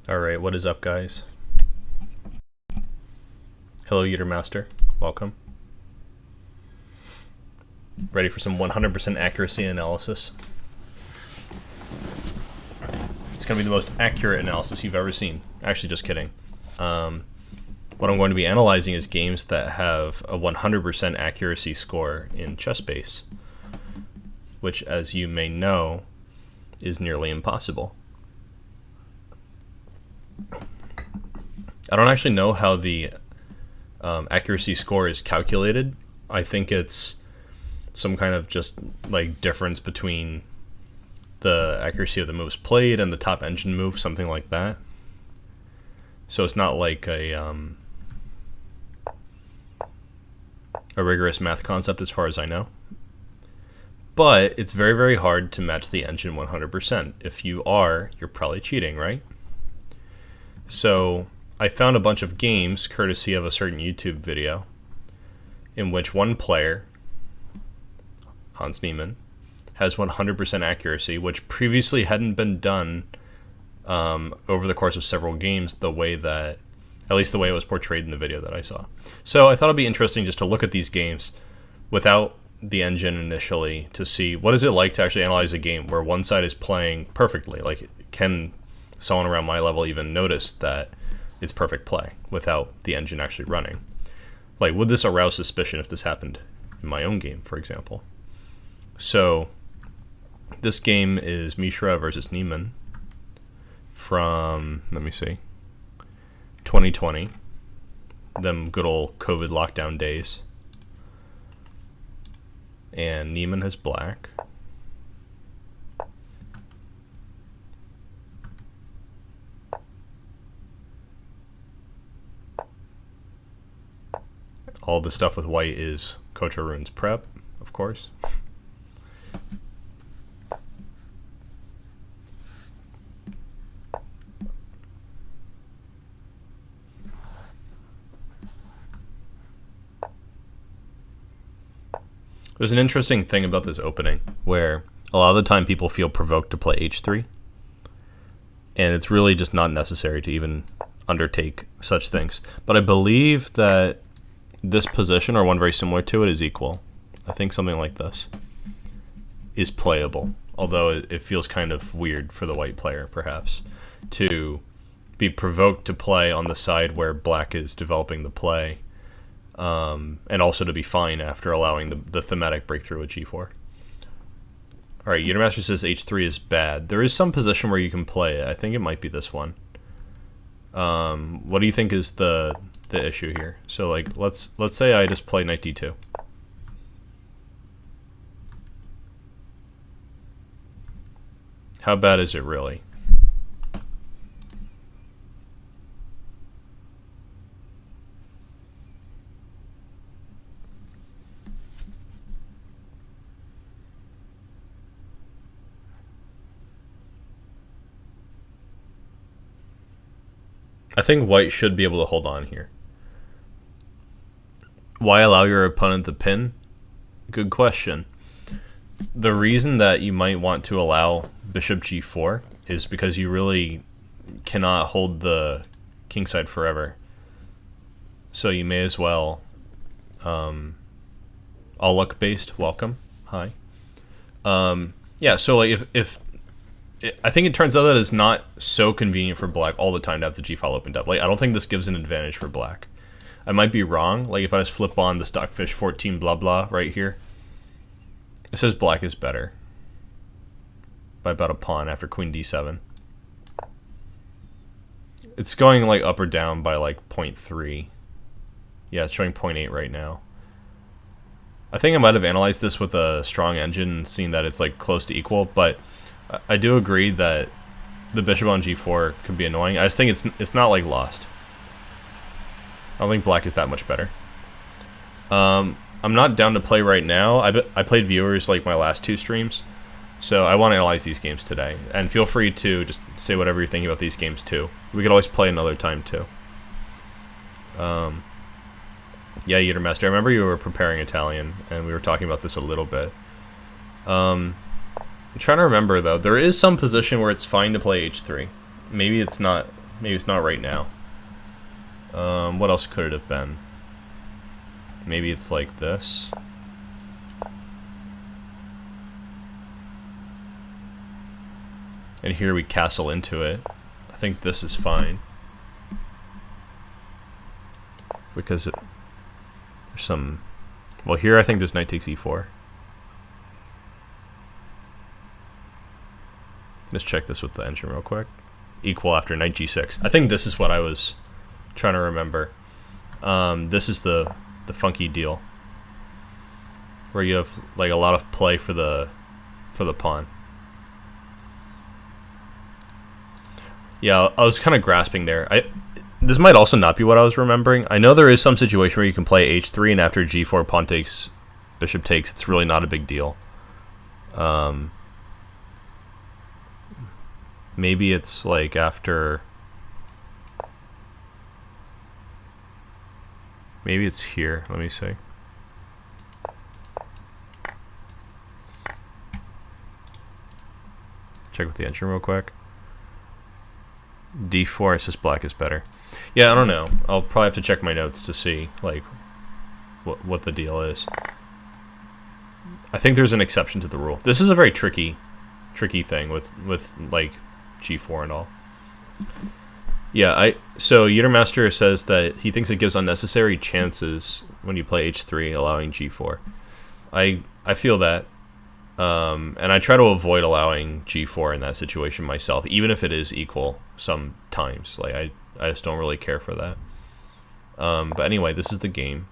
Alright, what is up, guys? Hello, Yeeter Master. Welcome. Ready for some 100% accuracy analysis? It's going to be the most accurate analysis you've ever seen. Actually, just kidding. What I'm going to be analyzing is games that have a 100% accuracy score in ChessBase, which, as you may know, is nearly impossible. I don't actually know how the accuracy score is calculated. I think it's some kind of just like difference between the accuracy of the moves played and the top engine move, something like that. So it's not like a rigorous math concept as far as I know. But it's very, very hard to match the engine 100%. If you are, you're probably cheating, right? So I found a bunch of games, courtesy of a certain YouTube video, in which one player, Hans Niemann, has 100% accuracy, which previously hadn't been done over the course of several games the way that, at least the way it was portrayed in the video that I saw. So I thought it'd be interesting just to look at these games without the engine initially to see what is it like to actually analyze a game where one side is playing perfectly. Like, can someone around my level even notice that it's perfect play without the engine actually running? Like, would this arouse suspicion if this happened in my own game, for example? So this game is Mishra versus Niemann from, let me see, 2020, them good old COVID lockdown days. And Niemann has black. All the stuff with white is Coach Arun's prep, of course. There's an interesting thing about this opening where a lot of the time people feel provoked to play h3, and it's really just not necessary to even undertake such things. But I believe that this position, or one very similar to it, is equal. I think something like this is playable, although it feels kind of weird for the white player, perhaps, to be provoked to play on the side where black is developing the play. And also to be fine after allowing the thematic breakthrough with g4. Alright, Unimaster says h3 is bad. There is some position where you can play it. I think it might be this one. What do you think is the issue here? So like, let's say I just play knight d2. How bad is it really? I think white should be able to hold on here. Why allow your opponent the pin? Good question. The reason that you might want to allow bishop g4 is because you really cannot hold the kingside forever. So you may as well, all luck based, welcome, hi. Yeah, so like if I think it turns out that it's not so convenient for black all the time to have the g file opened up. Like, I don't think this gives an advantage for black. I might be wrong. Like, if I just flip on the Stockfish 14 blah blah right here, it says black is better by about a pawn after queen d7. It's going like up or down by like 0.3. Yeah, it's showing 0.8 right now. I think I might have analyzed this with a strong engine and seen that it's like close to equal, but I do agree that the bishop on g4 can be annoying. I just think it's not like lost. I don't think black is that much better. I'm not down to play right now. I played viewers like my last two streams, so I want to analyze these games today. And feel free to just say whatever you're thinking about these games too. We could always play another time too. Yeah, Yeeter Master, I remember you were preparing Italian, and we were talking about this a little bit. I'm trying to remember though. There is some position where it's fine to play h3. Maybe it's not Maybe it's not right now. What else could it have been? Maybe it's like this. And here we castle into it. I think this is fine. Because there's some... Well, here I think there's knight takes e4. Let's check this with the engine real quick. Equal after knight g6. I think this is what I was trying to remember. This is the funky deal. Where you have like a lot of play for the pawn. Yeah, I was kind of grasping there. This might also not be what I was remembering. I know there is some situation where you can play h3 and after g4 pawn takes, bishop takes, it's really not a big deal. Maybe it's like after... Maybe it's here. Let me see. Check with the engine real quick. d4, it says black is better. Yeah, I don't know. I'll probably have to check my notes to see like what the deal is. I think there's an exception to the rule. This is a very tricky thing with like g4 and all. Yeah, so Utermaster says that he thinks it gives unnecessary chances when you play h3, allowing g4. I feel that. And I try to avoid allowing g4 in that situation myself, even if it is equal sometimes. Like I just don't really care for that. But anyway, this is the game.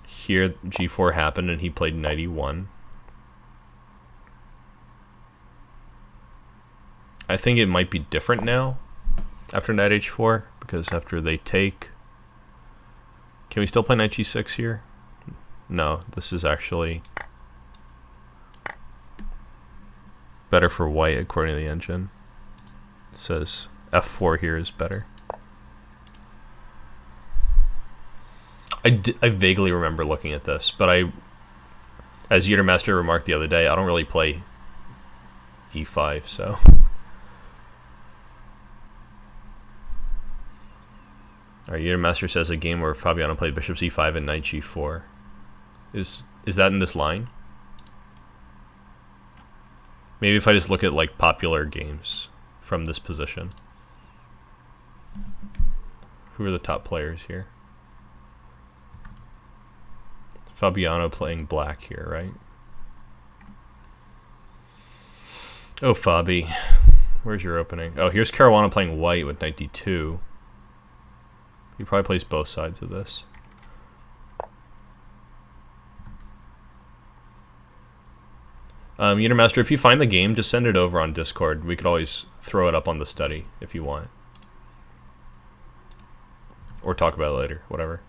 Here g4 happened and he played knight e1. I think it might be different now after knight h4, because after they take... Can we still play knight g6 here? No, this is actually better for white according to the engine. It says f4 here is better. I vaguely remember looking at this, but as Utermaster remarked the other day, I don't really play e5, so... Alright, Utermaster says a game where Fabiano played bishop c5 and knight g4. Is that in this line? Maybe if I just look at like popular games from this position. Who are the top players here? Fabiano playing black here, right? Oh, Fabi. Where's your opening? Oh, here's Caruana playing white with knight d2. He probably plays both sides of this. Utermaster, if you find the game, just send it over on Discord. We could always throw it up on the study if you want. Or talk about it later, whatever.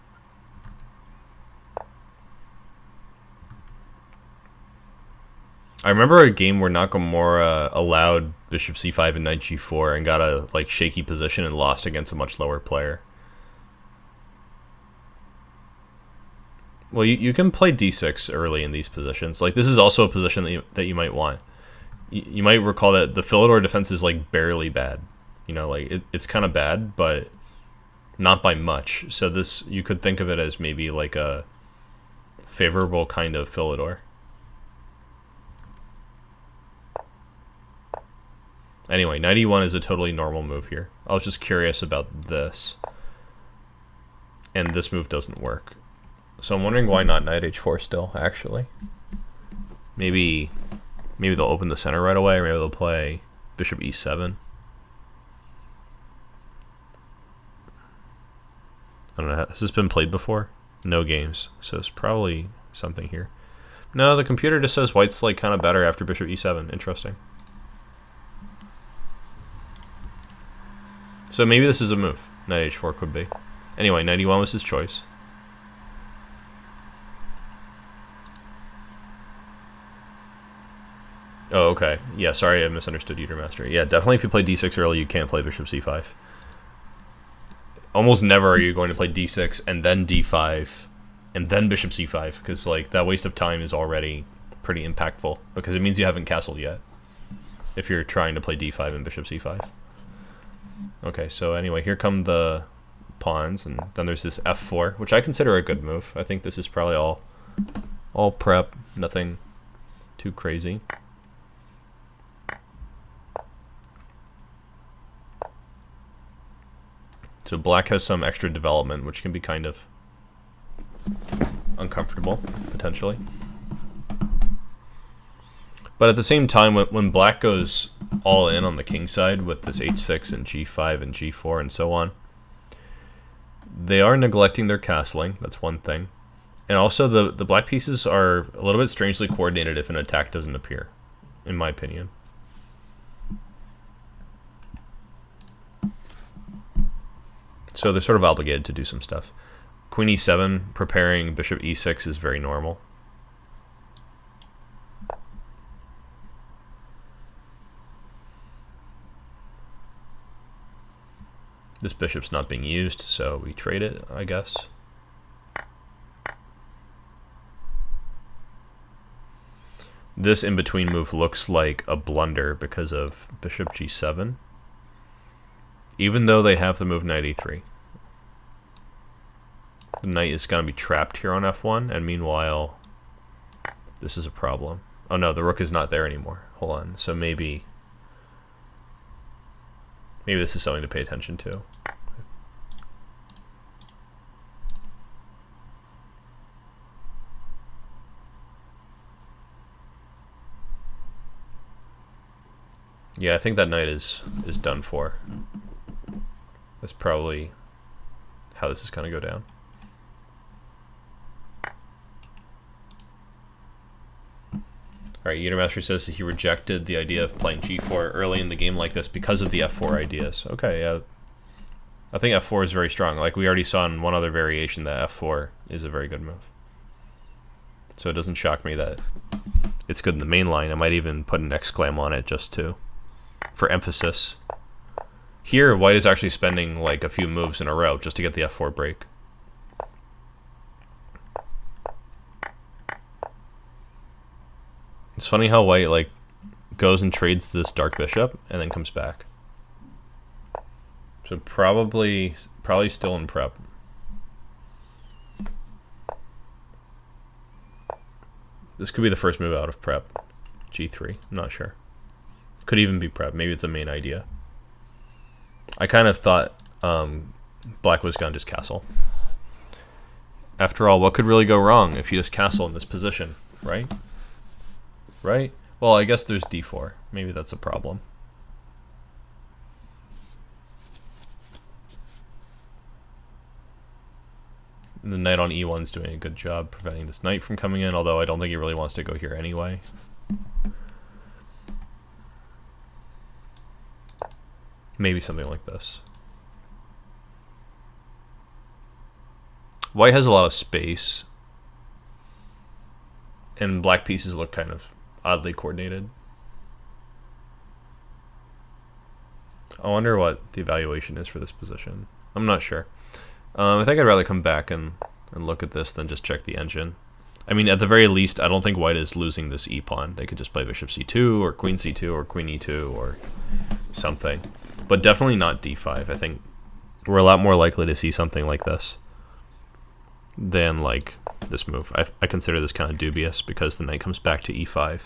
I remember a game where Nakamura allowed bishop c5 and knight g4 and got a like shaky position and lost against a much lower player. Well, you can play d6 early in these positions. Like, this is also a position that you might want. You might recall that the Philidor defense is, like, barely bad. You know, like, it's kind of bad, but not by much. So this, you could think of it as maybe, like, a favorable kind of Philidor. Anyway, knight e1 is a totally normal move here. I was just curious about this. And this move doesn't work. So I'm wondering why not knight h4 still, actually. Maybe they'll open the center right away, or maybe they'll play bishop e7. I don't know, has this been played before? No games, so it's probably something here. No, the computer just says white's like kind of better after bishop e7. Interesting. So maybe this is a move. Knight h4 could be. Anyway, knight e1 was his choice. Oh, okay. Yeah, sorry, I misunderstood Utermaster. Yeah, definitely if you play d6 early, you can't play bishop c5. Almost never are you going to play d6 and then d5 and then bishop c5, because like that waste of time is already pretty impactful, because it means you haven't castled yet if you're trying to play d5 and bishop c5. Okay, so anyway, here come the pawns, and then there's this f4, which I consider a good move. I think this is probably all prep, nothing too crazy. So black has some extra development, which can be kind of uncomfortable, potentially. But at the same time, when black goes all in on the king side with this h6 and g5 and g4 and so on, they are neglecting their castling. That's one thing. And also the black pieces are a little bit strangely coordinated if an attack doesn't appear, in my opinion. So they're sort of obligated to do some stuff. Queen e7, preparing bishop e6 is very normal. This bishop's not being used, so we trade it, I guess. This in-between move looks like a blunder because of bishop g7, even though they have the move knight e3. The knight is going to be trapped here on f1, and meanwhile, this is a problem. Oh no, the rook is not there anymore. Hold on, so maybe this is something to pay attention to. Yeah, I think that knight is done for. That's probably how this is going to go down. Alright, Unimaster says that he rejected the idea of playing g4 early in the game like this because of the f4 ideas. Okay, yeah. I think f4 is very strong. Like we already saw in one other variation that f4 is a very good move. So it doesn't shock me that it's good in the main line. I might even put an exclam on it just for emphasis. Here, white is actually spending like a few moves in a row just to get the f4 break. It's funny how white like goes and trades this dark bishop and then comes back. So probably still in prep. This could be the first move out of prep. G3, I'm not sure. Could even be prep. Maybe it's a main idea. I kind of thought black was going to just castle. After all, what could really go wrong if you just castle in this position, right? Right? Well, I guess there's d4. Maybe that's a problem. And the knight on e1 is doing a good job preventing this knight from coming in, although I don't think he really wants to go here anyway. Maybe something like this. White has a lot of space, and black pieces look kind of oddly coordinated. I wonder what the evaluation is for this position. I'm not sure. I think I'd rather come back and look at this than just check the engine. I mean, at the very least, I don't think white is losing this e-pawn. They could just play bishop c2 or queen c2 or queen e2 or something. But definitely not d5. I think we're a lot more likely to see something like this than like this move. I consider this kind of dubious because the knight comes back to e5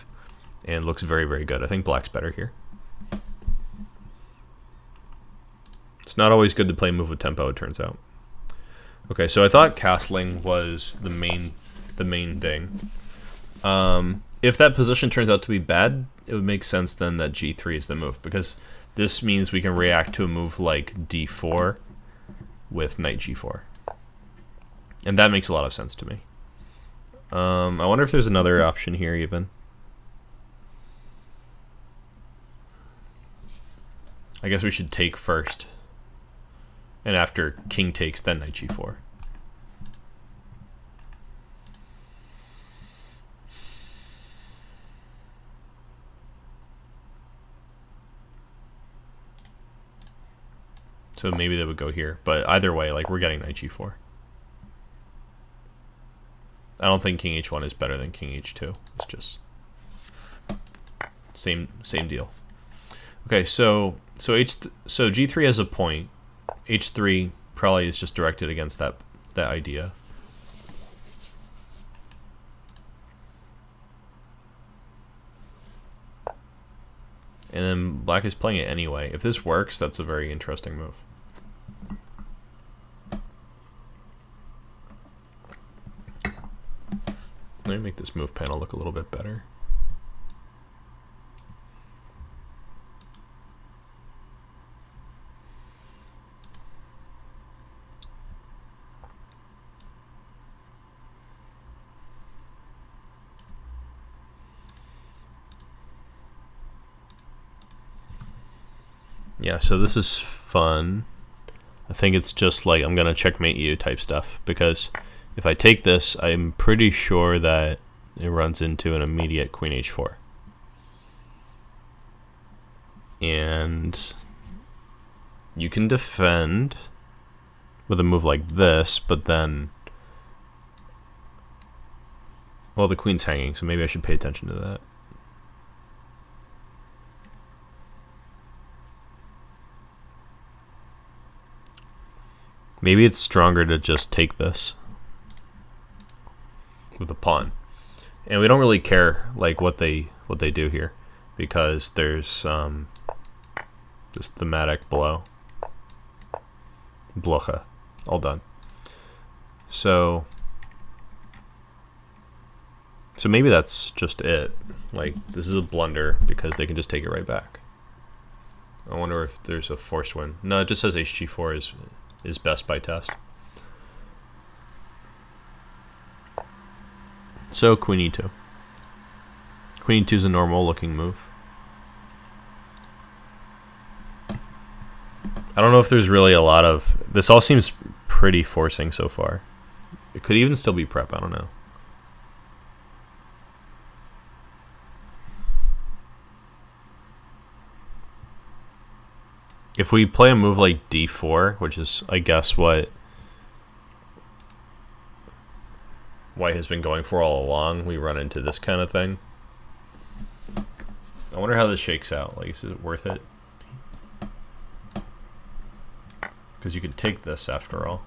and looks very, very good. I think black's better here. It's not always good to play move with tempo, it turns out. Okay, so I thought castling was the main thing. If that position turns out to be bad, it would make sense then that g3 is the move, because this means we can react to a move like d4 with knight g4. And that makes a lot of sense to me. I wonder if there's another option here even. I guess we should take first. And after king takes, then knight g4. So maybe they would go here. But either way, like, we're getting knight g4. I don't think king h1 is better than king h2. It's just same deal. Okay, so So G3 has a point. H3 probably is just directed against that idea. And then black is playing it anyway. If this works, that's a very interesting move. Let me make this move panel look a little bit better. Yeah, so this is fun. I think it's just like I'm gonna checkmate you type stuff, because if I take this, I'm pretty sure that it runs into an immediate queen h4. And you can defend with a move like this, but then, well, the queen's hanging, so maybe I should pay attention to that. Maybe it's stronger to just take this with a pawn, and we don't really care like what they do here, because there's this thematic blow, bloche, all done. So maybe that's just it. Like, this is a blunder because they can just take it right back. I wonder if there's a forced win. No, it just says hg4 is best by test. So queen e2. Queen e2 is a normal looking move. I don't know if there's really a lot of... This all seems pretty forcing so far. It could even still be prep, I don't know. If we play a move like d4, which is, I guess, what white has been going for all along, we run into this kind of thing. I wonder how this shakes out. Like, is it worth it? Because you could take this after all.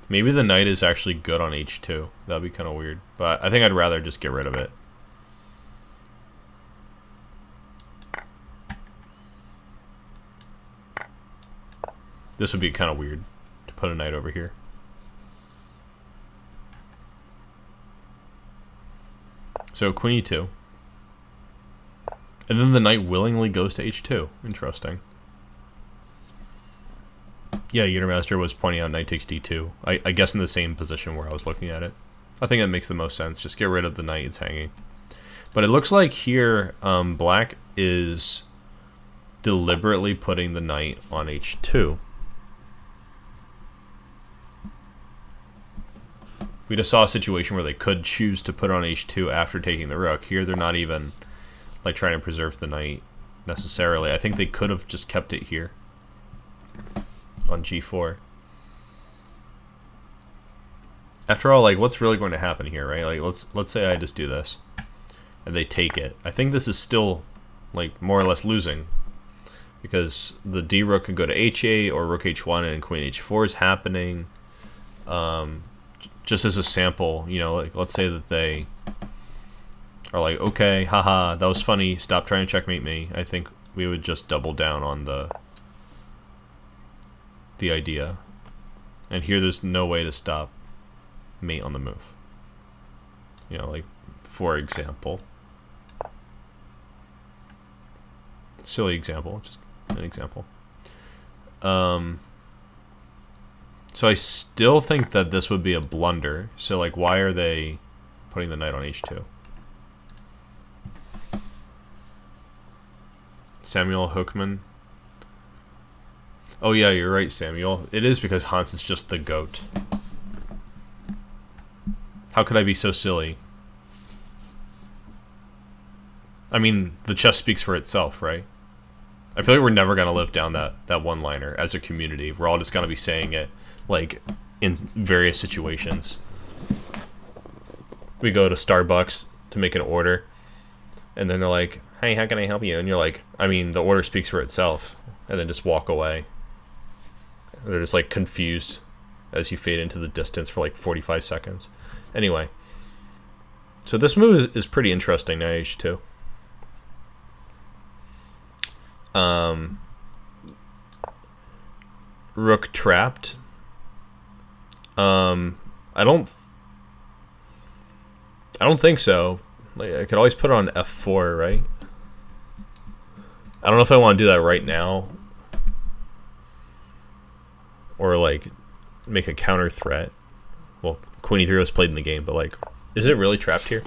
Maybe the knight is actually good on h2. That'd be kind of weird. But I think I'd rather just get rid of it. This would be kind of weird to put a knight over here. So queen e2. And then the knight willingly goes to h2. Interesting. Yeah, Unirmaster was pointing out knight takes d2. I guess in the same position where I was looking at it. I think that makes the most sense. Just get rid of the knight, it's hanging. But it looks like here black is deliberately putting the knight on h2. We just saw a situation where they could choose to put on h2 after taking the rook. Here they're not even like trying to preserve the knight necessarily. I think they could have just kept it here on g4. After all, like, what's really going to happen here, right? Like, let's say I just do this and they take it. I think this is still like more or less losing, because the d rook could go to h8 or rook h1 and queen h4 is happening. Just as a sample, you know, like, let's say that they are like, okay, haha, that was funny, stop trying to checkmate me. I think we would just double down on the idea. And here there's no way to stop mate on the move. You know, like, for example. Silly example, just an example. So I still think that this would be a blunder. So, like, why are they putting the knight on h2? Samuel Hookman. Oh yeah, you're right, Samuel. It is because Hans is just the GOAT. How could I be so silly? I mean, the chess speaks for itself, right? I feel like we're never going to live down that one-liner as a community. We're all just going to be saying it, like, in various situations. We go to Starbucks, to make an order, and then they're like, hey, how can I help you? And you're like, I mean, the order speaks for itself, and then just walk away. They're just like confused as you fade into the distance for like 45 seconds. Anyway, so this move is pretty interesting now, H2. Rook trapped. I don't think so. Like, I could always put it on F4, right? I don't know if I want to do that right now, or like make a counter threat. Well, Queen E3 was played in the game, but like, is it really trapped here?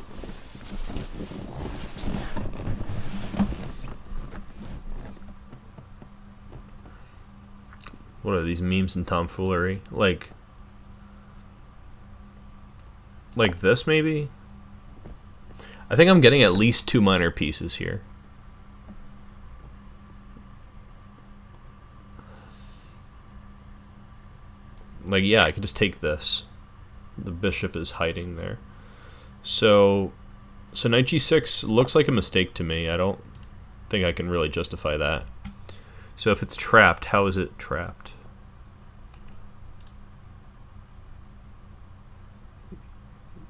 What are these memes and tomfoolery? Like this, maybe? I think I'm getting at least 2 minor pieces here. Like, yeah, I could just take this. The bishop is hiding there. So knight g6 looks like a mistake to me. I don't think I can really justify that. So if it's trapped, how is it trapped?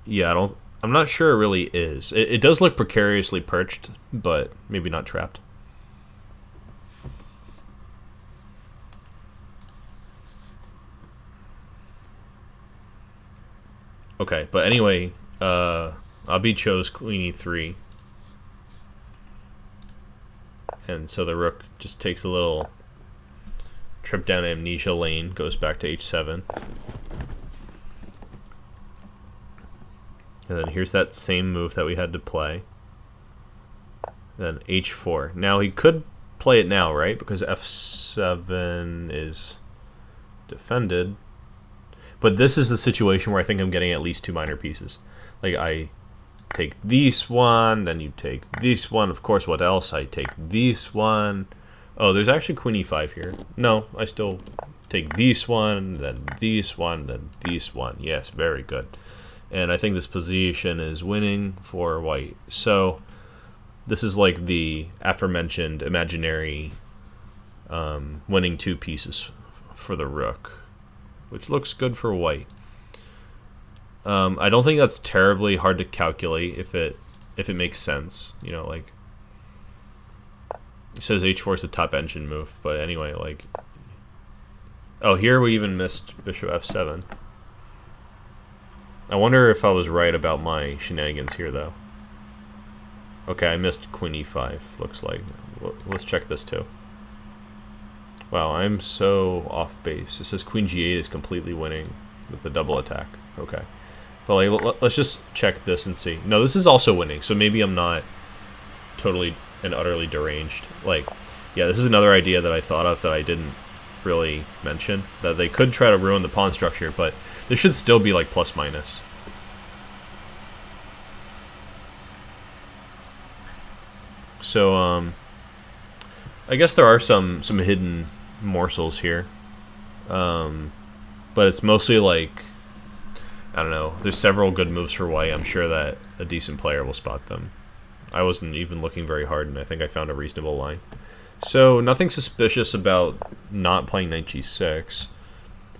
Yeah, I'm not sure it really is. It does look precariously perched, but maybe not trapped. Okay, but anyway, Abi chose Queen E3. And so the rook just takes a little trip down amnesia lane, goes back to H7. And then here's that same move that we had to play. Then H4. Now he could play it now, right? Because F7 is defended. But this is the situation where I think I'm getting at least 2 minor pieces. Like, I take this one, then you take this one. Of course, what else? I take this one. Oh, there's actually Queen E5 here. No, I still take this one, then this one, then this one. Yes, very good. And I think this position is winning for white. So this is like the aforementioned imaginary winning 2 pieces for the rook, which looks good for white. I don't think that's terribly hard to calculate if it makes sense. You know, like, it says H4 is the top engine move, but anyway, like, oh, here we even missed bishop F7. I wonder if I was right about my shenanigans here, though. Okay, I missed Queen E5, looks like. Let's check this, too. Wow, I'm so off base. It says Queen G8 is completely winning with the double attack. Okay. But like, let's just check this and see. No, this is also winning, so maybe I'm not totally and utterly deranged. Like, yeah, this is another idea that I thought of that I didn't really mention. That they could try to ruin the pawn structure, but there should still be like plus minus. So, I guess there are some hidden morsels here. But it's mostly like, I don't know, there's several good moves for white. I'm sure that a decent player will spot them. I wasn't even looking very hard, and I think I found a reasonable line. So nothing suspicious about not playing knight g6.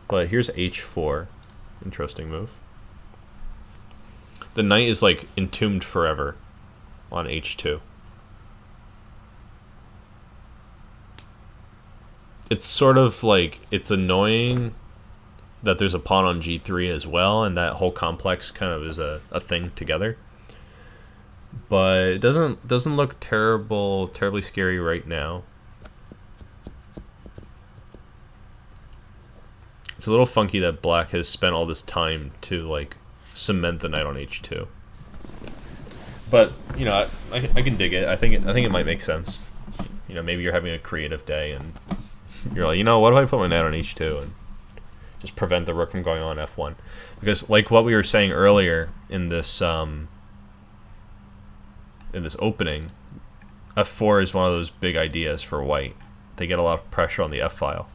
But here's h4. Interesting move. The knight is like entombed forever on h2. It's sort of like, it's annoying that there's a pawn on g3 as well, and that whole complex kind of is a thing together. But it doesn't look terribly scary right now. It's a little funky that black has spent all this time to like cement the knight on h2. But you know, I can dig it. I think it might make sense. You know, maybe you're having a creative day and you're like, you know, what if I put my knight on h2 and just prevent the rook from going on f1? Because like what we were saying earlier in this opening, f4 is one of those big ideas for white. They get a lot of pressure on the f file.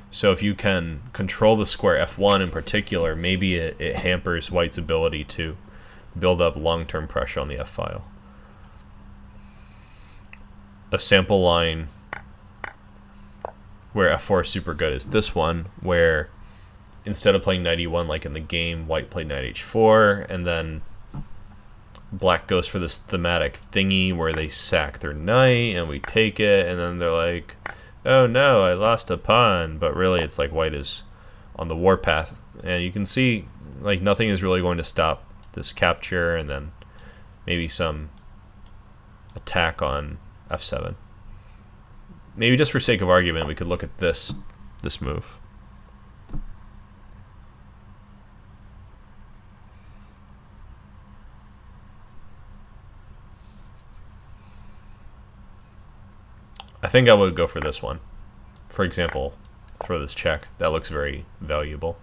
So if you can control the square f1 in particular, maybe it hampers white's ability to build up long-term pressure on the F file. A sample line where F4 is super good is this one, where instead of playing knight e1 like in the game, white played knight h4, and then black goes for this thematic thingy where they sack their knight and we take it, and then they're like, oh no, I lost a pawn, but really it's like white is on the warpath, and you can see like nothing is really going to stop this capture, and then maybe some attack on f7. Maybe just for sake of argument, we could look at this move. I think I would go for this one. For example, throw this check. That looks very valuable.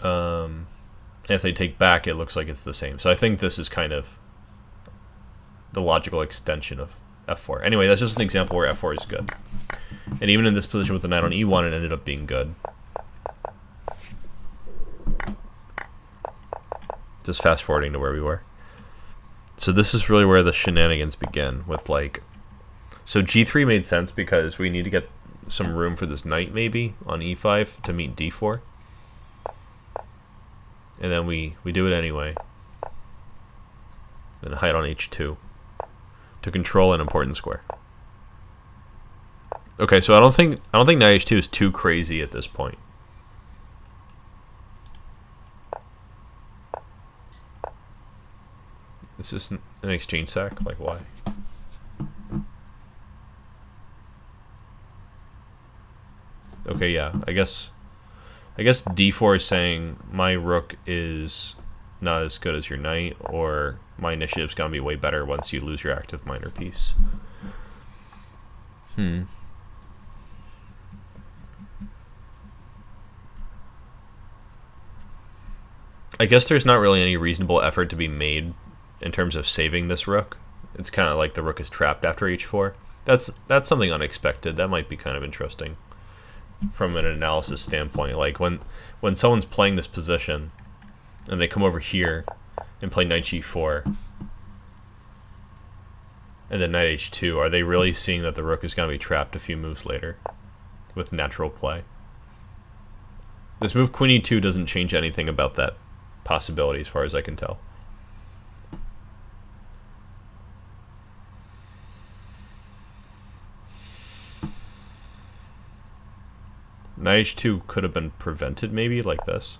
If they take back, it looks like it's the same. So I think this is kind of the logical extension of f4. Anyway, that's just an example where f4 is good. And even in this position with the knight on e1, it ended up being good. Just fast forwarding to where we were. So this is really where the shenanigans begin with like... So g3 made sense because we need to get some room for this knight maybe on e5 to meet d4. And then we do it anyway. Then height on h2 to control an important square. Okay, so I don't think knight h2 is too crazy at this point. Is this an exchange sack? Like why? Okay, yeah, I guess d4 is saying my rook is not as good as your knight, or my initiative's gonna be way better once you lose your active minor piece. I guess there's not really any reasonable effort to be made in terms of saving this rook. It's kind of like the rook is trapped after h4. That's something unexpected. That might be kind of interesting from an analysis standpoint. Like when someone's playing this position and they come over here and play knight g4 and then knight h2, are they really seeing that the rook is going to be trapped a few moves later with natural play? This move queen e2 doesn't change anything about that possibility as far as I can tell. Knight h2 could have been prevented maybe like this.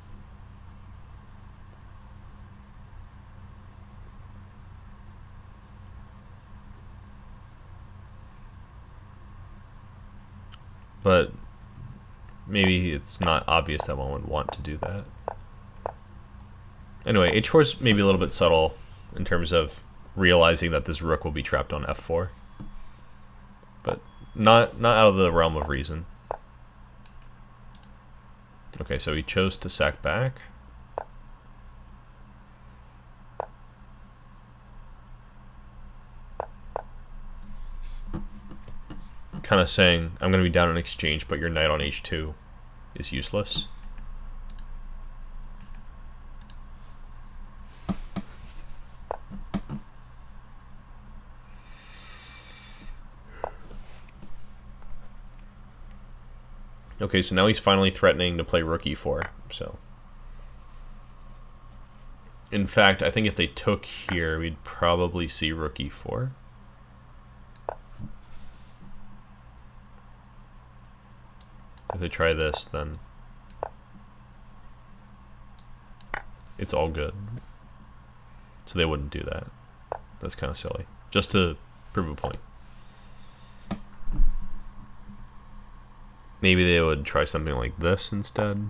But maybe it's not obvious that one would want to do that. Anyway, h4 is maybe a little bit subtle in terms of realizing that this rook will be trapped on f4. But not out of the realm of reason. Okay, so he chose to sack back. Kind of saying, I'm going to be down in exchange, but your knight on h2 is useless. Okay, so now he's finally threatening to play rook e4. So, in fact, I think if they took here, we'd probably see rook e4. If they try this, then it's all good. So they wouldn't do that. That's kind of silly. Just to prove a point. Maybe they would try something like this instead.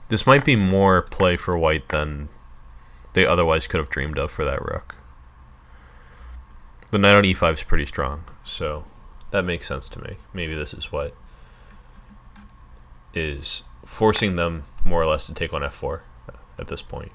This might be more play for white than they otherwise could have dreamed of for that rook. The knight on e5 is pretty strong, so that makes sense to me. Maybe this is what is forcing them more or less to take on f4 at this point.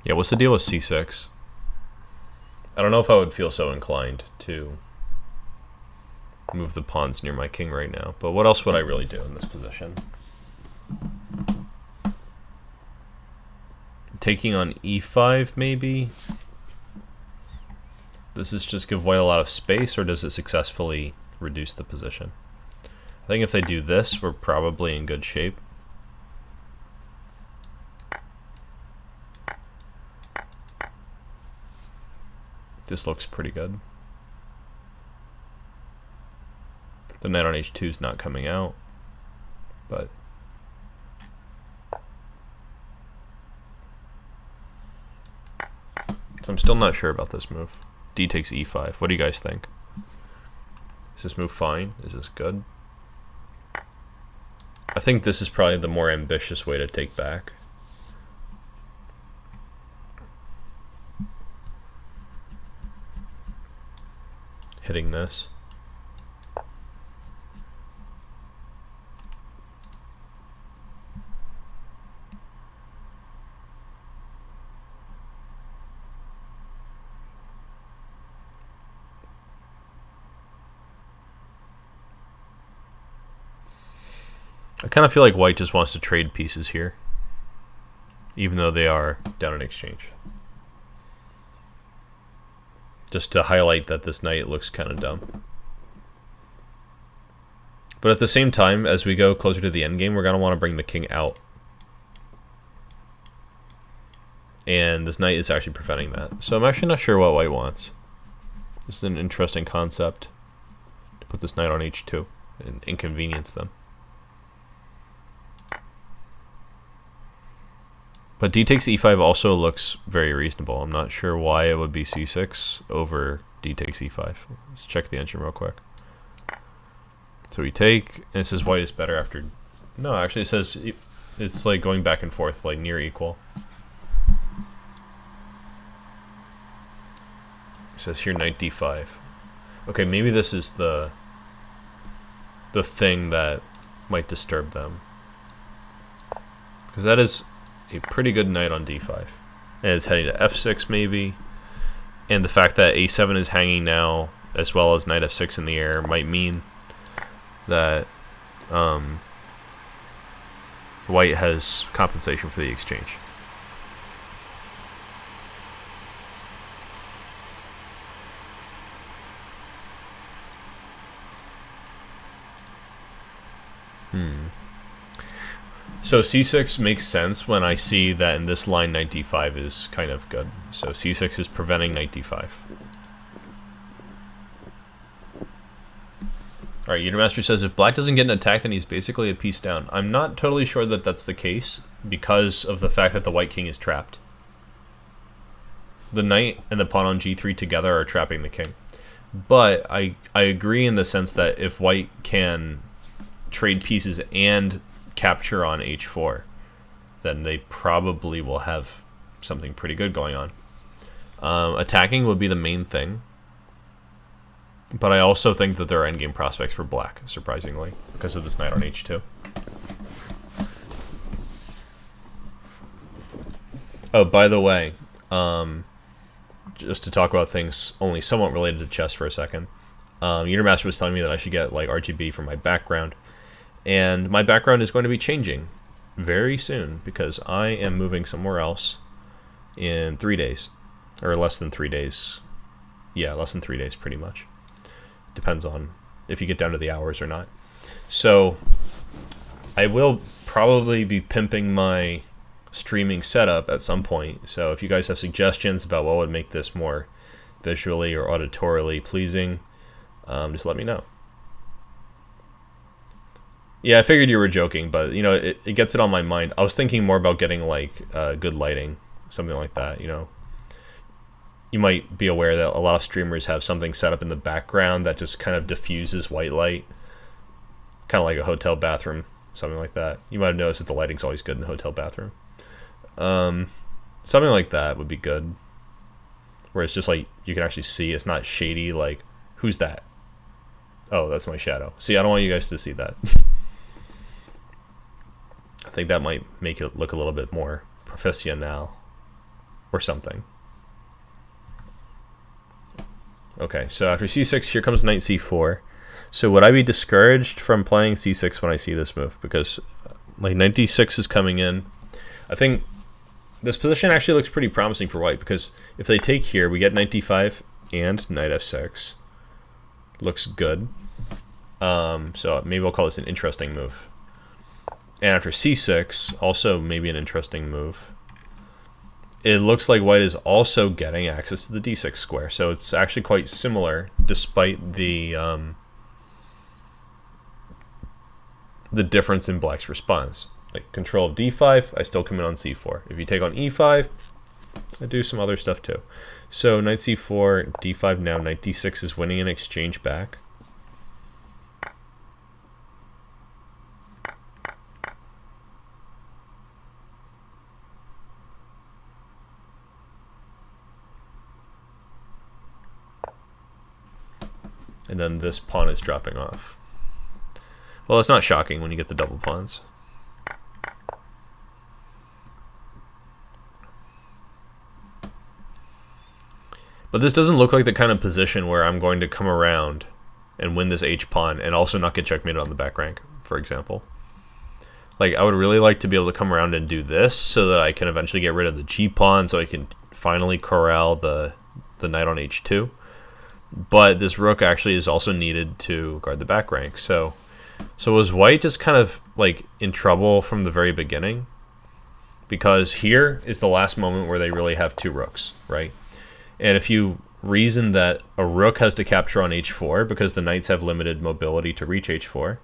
Yeah, what's the deal with c6? I don't know if I would feel so inclined to move the pawns near my king right now, but what else would I really do in this position? Taking on e5, maybe? Does this just give white a lot of space, or does it successfully reduce the position? I think if they do this, we're probably in good shape. This looks pretty good. The knight on h2 is not coming out, but so I'm still not sure about this move. D takes e5. What do you guys think? Is this move fine? Is this good? I think this is probably the more ambitious way to take back. Hitting this. I kind of feel like white just wants to trade pieces here, even though they are down in exchange. Just to highlight that this knight looks kind of dumb. But at the same time, as we go closer to the endgame, we're going to want to bring the king out. And this knight is actually preventing that. So I'm actually not sure what white wants. This is an interesting concept, to put this knight on h2 and inconvenience them. But d takes e5 also looks very reasonable. I'm not sure why it would be c6 over d takes e5. Let's check the engine real quick. So we take, and it says white is better after... No, actually it says it's like going back and forth, like near equal. It says here knight d5. Okay, maybe this is the thing that might disturb them. Because that is a pretty good knight on d5. And it's heading to f6 maybe. And the fact that a7 is hanging now, as well as knight f6 in the air, might mean that white has compensation for the exchange. So c6 makes sense when I see that in this line knight d5 is kind of good. So c6 is preventing knight d5. Alright, Unimaster says if black doesn't get an attack, then he's basically a piece down. I'm not totally sure that that's the case because of the fact that the white king is trapped. The knight and the pawn on g3 together are trapping the king. But I agree in the sense that if white can trade pieces and capture on h4, then they probably will have something pretty good going on. Attacking would be the main thing, but I also think that there are endgame prospects for black, surprisingly, because of this knight on h2. Oh, by the way, just to talk about things only somewhat related to chess for a second, Unimaster was telling me that I should get like RGB for my background. And my background is going to be changing very soon because I am moving somewhere else in 3 days. Or less than 3 days. Yeah, less than 3 days pretty much. Depends on if you get down to the hours or not. So I will probably be pimping my streaming setup at some point. So if you guys have suggestions about what would make this more visually or auditorily pleasing, just let me know. Yeah, I figured you were joking, but you know, it gets it on my mind. I was thinking more about getting like good lighting, something like that, you know. You might be aware that a lot of streamers have something set up in the background that just kind of diffuses white light kind of like a hotel bathroom, something like that. You might have noticed that the lighting's always good in the hotel bathroom. Something like that would be good, where it's just like you can actually see. It's not shady. Like, who's that? Oh, that's my shadow. See, I don't want you guys to see that. I think that might make it look a little bit more professional or something. Okay, so after c6, here comes knight c4. So would I be discouraged from playing c6 when I see this move? Because like knight d6 is coming in. I think this position actually looks pretty promising for white, because if they take here, we get knight d5 and knight f6. Looks good. So maybe we'll call this an interesting move. And after c6, also maybe an interesting move. It looks like white is also getting access to the d6 square, so it's actually quite similar, despite the difference in black's response. Like control of d5, I still come in on c4. If you take on e5, I do some other stuff too. So knight c4, d5 now, knight d6 is winning an exchange back. And then this pawn is dropping off. Well, it's not shocking when you get the double pawns. But this doesn't look like the kind of position where I'm going to come around and win this h-pawn and also not get checkmated on the back rank, for example. Like, I would really like to be able to come around and do this so that I can eventually get rid of the g-pawn, so I can finally corral the knight on h2. But this rook actually is also needed to guard the back rank. So was white just kind of like in trouble from the very beginning? Because here is the last moment where they really have two rooks, right? And if you reason that a rook has to capture on h4 because the knights have limited mobility to reach h4,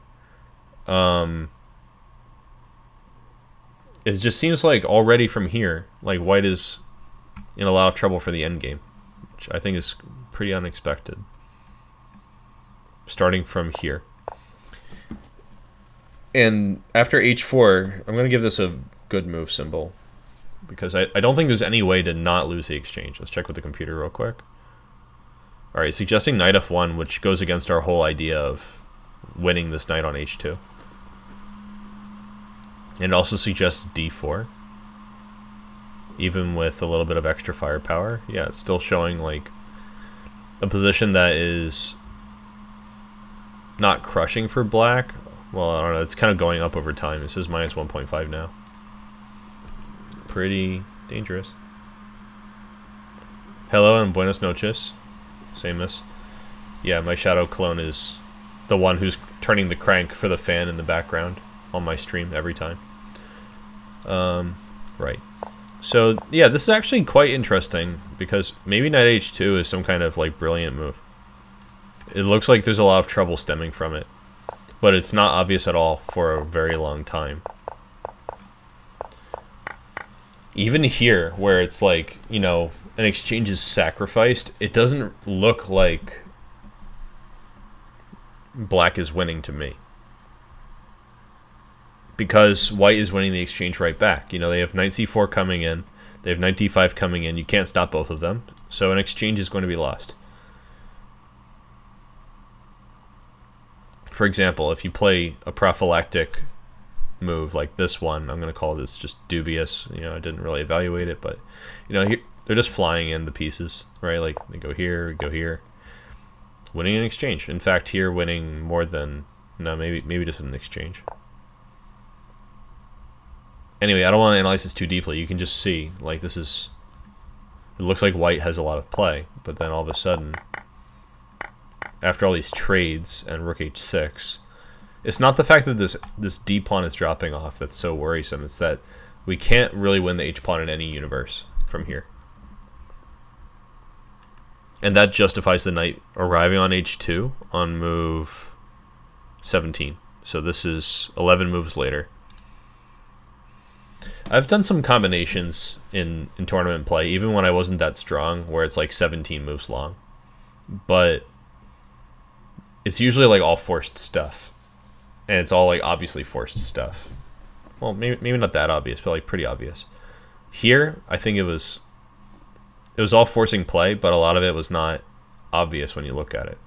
it just seems like already from here, like white is in a lot of trouble for the endgame, which I think is pretty unexpected. Starting from here. And after h4, I'm going to give this a good move symbol, because I don't think there's any way to not lose the exchange. Let's check with the computer real quick. Alright, suggesting knight f1, which goes against our whole idea of winning this knight on h2. And it also suggests d4. Even with a little bit of extra firepower. Yeah, it's still showing like a position that is not crushing for black. Well, I don't know, it's kind of going up over time. This is minus 1.5 now. Pretty dangerous. Hello and buenas noches. Samus. Yeah, my shadow clone is the one who's turning the crank for the fan in the background on my stream every time. Right. So, yeah, this is actually quite interesting, because maybe knight h2 is some kind of like brilliant move. It looks like there's a lot of trouble stemming from it, but it's not obvious at all for a very long time. Even here, where it's like, you know, an exchange is sacrificed, it doesn't look like black is winning to me. Because white is winning the exchange right back. You know, they have knight c4 coming in, they have knight d5 coming in, you can't stop both of them, so an exchange is going to be lost. For example, if you play a prophylactic move like this one, I'm going to call this just dubious. You know, I didn't really evaluate it, but, you know, they're just flying in the pieces, right? Like, they go here, winning an exchange. In fact, here winning more than, no, maybe just an exchange. Anyway, I don't want to analyze this too deeply. You can just see, like, this is, it looks like white has a lot of play, but then all of a sudden, after all these trades and rook h6, it's not the fact that this d pawn is dropping off that's so worrisome. It's that we can't really win the h pawn in any universe from here. And that justifies the knight arriving on h2 on move 17. So this is 11 moves later. I've done some combinations in tournament play, even when I wasn't that strong, where it's like 17 moves long. But it's usually like all forced stuff. And it's all like obviously forced stuff. Well, maybe not that obvious, but like pretty obvious. Here, I think it was all forcing play, but a lot of it was not obvious when you look at it.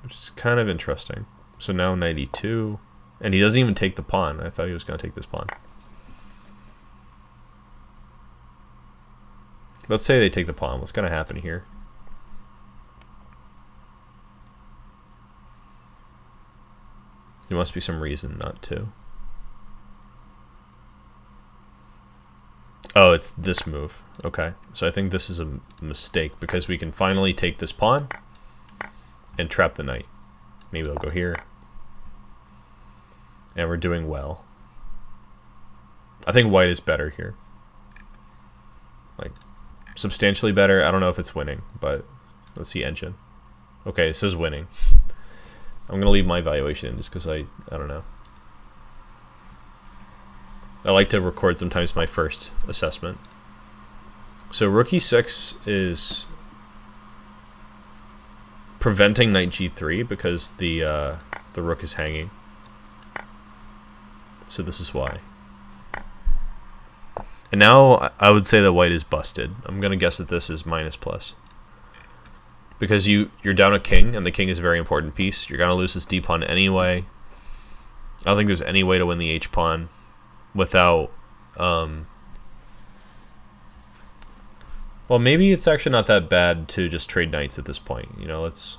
Which is kind of interesting. So now 92. And he doesn't even take the pawn. I thought he was going to take this pawn. Let's say they take the pawn. What's going to happen here? There must be some reason not to. Oh, it's this move. Okay. So I think this is a mistake because we can finally take this pawn and trap the knight. Maybe they'll go here. And we're doing well. I think white is better here. Like, substantially better. I don't know if it's winning, but let's see engine. Okay, it says winning. I'm going to leave my evaluation in just because I don't know. I like to record sometimes my first assessment. So rook e6 is preventing knight g3 because the rook is hanging. So this is why. And now I would say that white is busted. I'm going to guess that this is minus plus. Because you're down a king, and the king is a very important piece. You're going to lose this d-pawn anyway. I don't think there's any way to win the h-pawn without... well, maybe it's actually not that bad to just trade knights at this point. You know, let's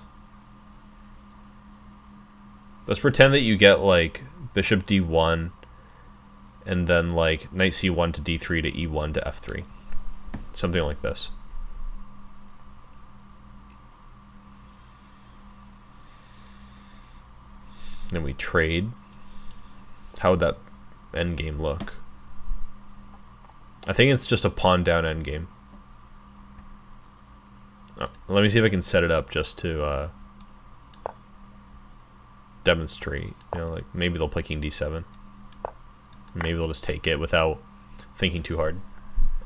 pretend that you get, like, bishop d1, and then, like, knight c1 to d3 to e1 to f3. Something like this. Then we trade. How would that endgame look? I think it's just a pawn down endgame. Oh, let me see if I can set it up just to demonstrate. You know, like maybe they'll play king d7. Maybe they'll just take it without thinking too hard.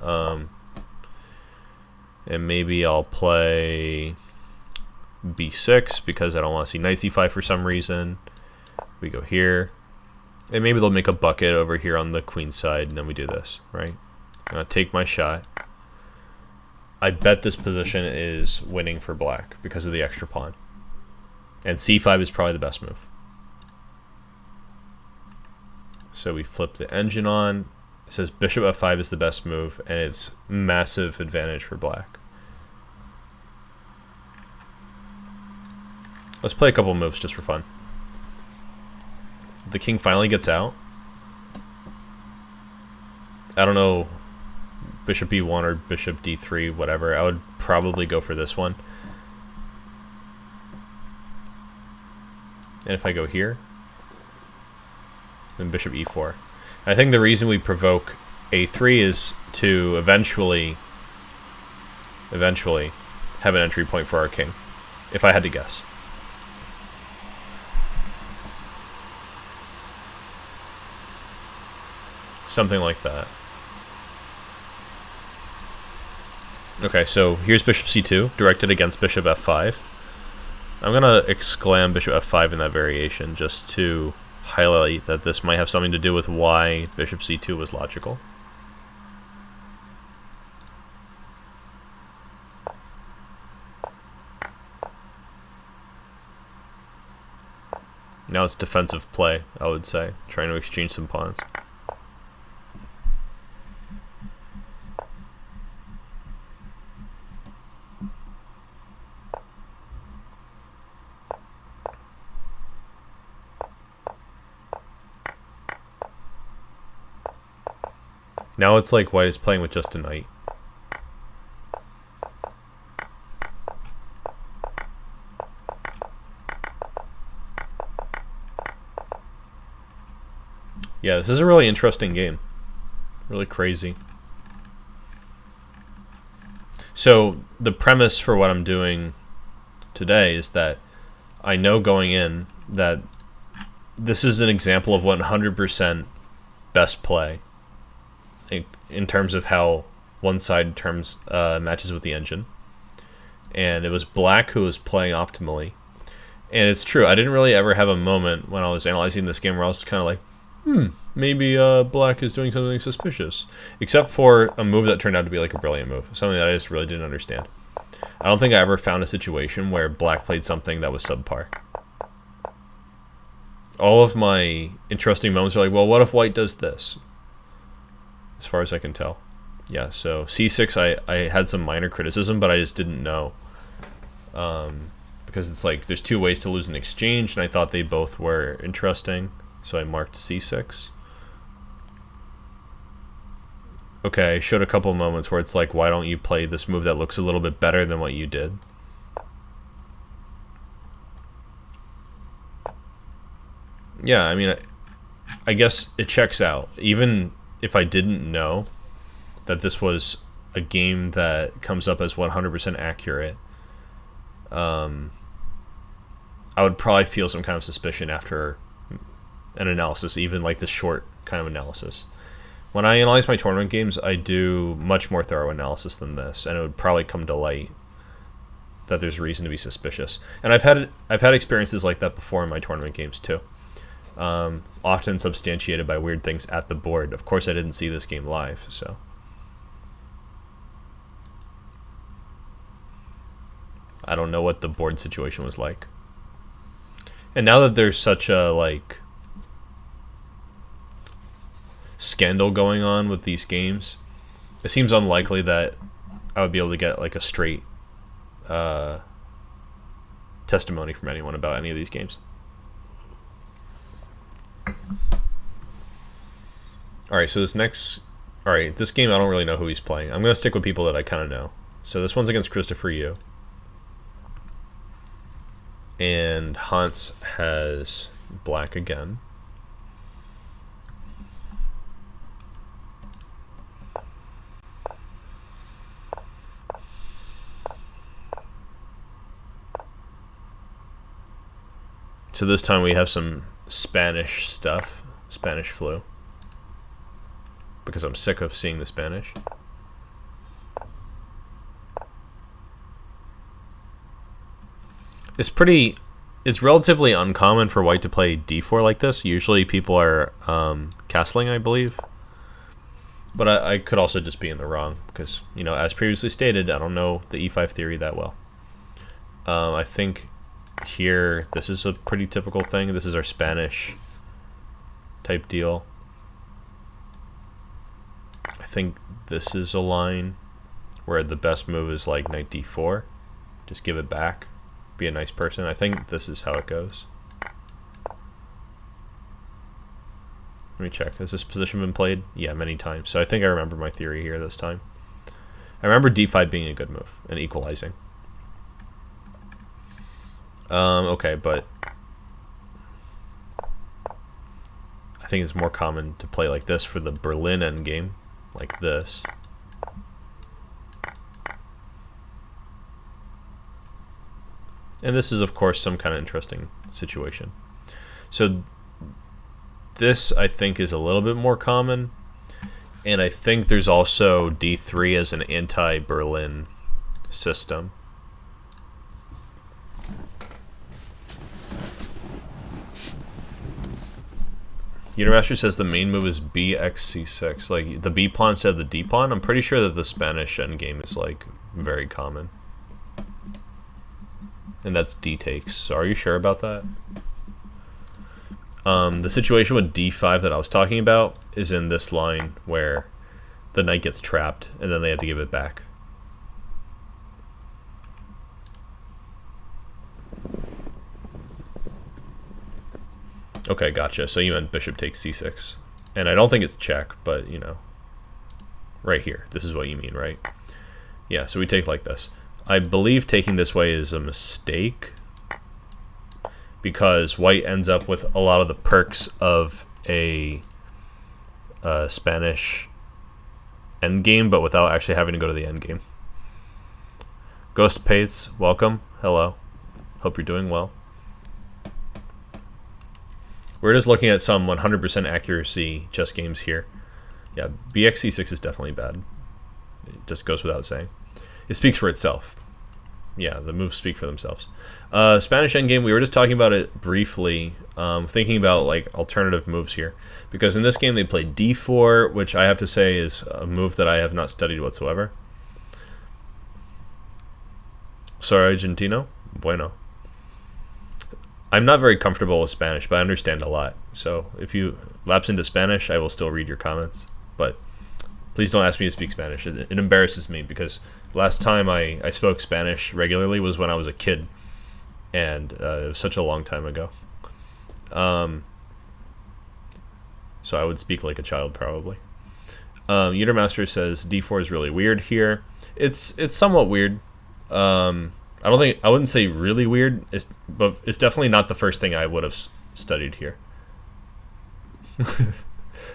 And maybe I'll play b6 because I don't want to see knight c5 for some reason. We go here. And maybe they'll make a bucket over here on the queen side, and then we do this, right? I'm going to take my shot. I bet this position is winning for black because of the extra pawn. And c5 is probably the best move. So we flip the engine on. It says bishop f5 is the best move, and it's massive advantage for black. Let's play a couple moves just for fun. The king finally gets out. I don't know, bishop e1 or bishop d3, whatever. I would probably go for this one. And if I go here, then bishop e4. I think the reason we provoke a3 is to eventually have an entry point for our king, if I had to guess. Something like that. Okay, so here's bishop c2, directed against bishop f5. I'm going to exclaim bishop f5 in that variation just to highlight that this might have something to do with why bishop c2 was logical. Now it's defensive play, I would say, trying to exchange some pawns. Now it's like white is playing with just a knight. Yeah, this is a really interesting game. Really crazy. So the premise for what I'm doing today is that I know going in that this is an example of 100% best play in terms of how one side matches with the engine. And it was black who was playing optimally. And it's true. I didn't really ever have a moment when I was analyzing this game where I was kind of like, maybe black is doing something suspicious. Except for a move that turned out to be like a brilliant move. Something that I just really didn't understand. I don't think I ever found a situation where black played something that was subpar. All of my interesting moments are like, well, what if white does this? As far as I can tell. Yeah, so c6 I had some minor criticism, but I just didn't know. Because it's like, there's two ways to lose an exchange, and I thought they both were interesting. So I marked c6. Okay, I showed a couple of moments where it's like, why don't you play this move that looks a little bit better than what you did? Yeah, I mean, I guess it checks out. Even if I didn't know that this was a game that comes up as 100% accurate, I would probably feel some kind of suspicion after an analysis, even like this short kind of analysis. When I analyze my tournament games, I do much more thorough analysis than this, and it would probably come to light that there's reason to be suspicious. And I've had experiences like that before in my tournament games too. Often substantiated by weird things at the board. Of course, I didn't see this game live, so. I don't know what the board situation was like. And now that there's such a, like, scandal going on with these games, it seems unlikely that I would be able to get, like, a straight testimony from anyone about any of these games. Alright, so this game I don't really know who he's playing. I'm going to stick with people that I kind of know. So this one's against Christopher Yu. And Hans has black again. So this time we have some Spanish stuff, Spanish flu, because I'm sick of seeing the Spanish. It's relatively uncommon for white to play d4 like this. Usually people are castling, I believe. But I could also just be in the wrong because, you know, as previously stated, I don't know the e5 theory that well. I think here, this is a pretty typical thing. This is our Spanish type deal. I think this is a line where the best move is like knight d4. Just give it back. Be a nice person. I think this is how it goes. Let me check. Has this position been played? Yeah, many times. So I think I remember my theory here this time. I remember d5 being a good move and equalizing. Okay, but I think it's more common to play like this for the Berlin endgame, like this. And this is, of course, some kind of interesting situation. So this, I think, is a little bit more common. And I think there's also d3 as an anti-Berlin system. Unimaster says the main move is bxc6, like the b pawn instead of the d pawn. I'm pretty sure that the Spanish endgame is like very common, and that's d takes. So are you sure about that? The situation with d5 that I was talking about is in this line where the knight gets trapped and then they have to give it back. Okay, gotcha. So you meant bishop takes c6. And I don't think it's check, but, you know, right here. This is what you mean, right? Yeah, so we take like this. I believe taking this way is a mistake because white ends up with a lot of the perks of a Spanish endgame, but without actually having to go to the endgame. Ghost Pates, welcome. Hello. Hope you're doing well. We're just looking at some 100% accuracy chess games here. Yeah, bxc6 is definitely bad. It just goes without saying. It speaks for itself. yeah, the moves speak for themselves. Spanish endgame, we were just talking about it briefly, thinking about like alternative moves here. Because in this game they play d4, which I have to say is a move that I have not studied whatsoever. Sorry, Argentino? Bueno. I'm not very comfortable with Spanish, but I understand a lot. So if you lapse into Spanish, I will still read your comments. But please don't ask me to speak Spanish. It embarrasses me because last time I spoke Spanish regularly was when I was a kid. And it was such a long time ago. So I would speak like a child probably. Utermaster says d4 is really weird here. It's somewhat weird. I wouldn't say really weird, but it's definitely not the first thing I would have studied here.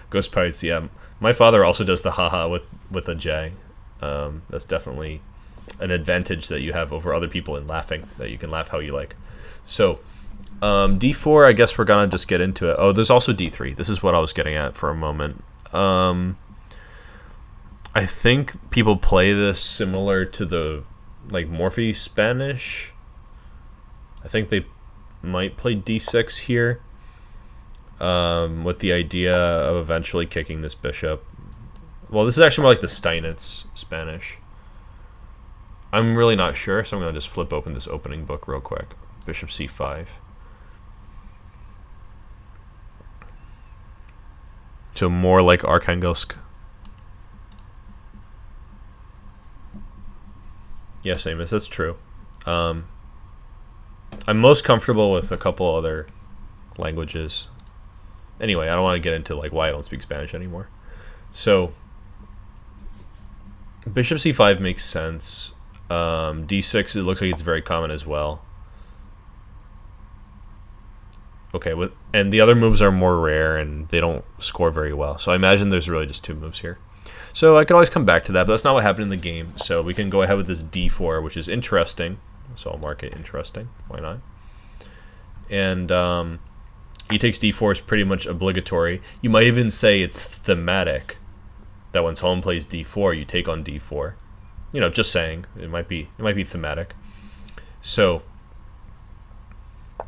Ghost Pirates, yeah. My father also does the haha with a J. That's definitely an advantage that you have over other people in laughing, that you can laugh how you like. So, d4, I guess we're gonna just get into it. Oh, there's also d3. This is what I was getting at for a moment. I think people play this similar to the like Morphe Spanish. I think they might play d6 here, with the idea of eventually kicking this bishop. Well, this is actually more like the Steinitz Spanish. I'm really not sure, so I'm going to just flip open this opening book real quick. Bishop c5. So more like Arkhangelsk. Yes, Amos, that's true. I'm most comfortable with a couple other languages. Anyway, I don't want to get into like why I don't speak Spanish anymore. So bishop c5 makes sense. d6, it looks like it's very common as well. Okay, and the other moves are more rare and they don't score very well. So I imagine there's really just two moves here. So I can always come back to that, but that's not what happened in the game. So we can go ahead with this d4, which is interesting. So I'll mark it interesting. Why not? And e takes d4 is pretty much obligatory. You might even say it's thematic that when someone plays d4, you take on d4. You know, just saying. It might be thematic. So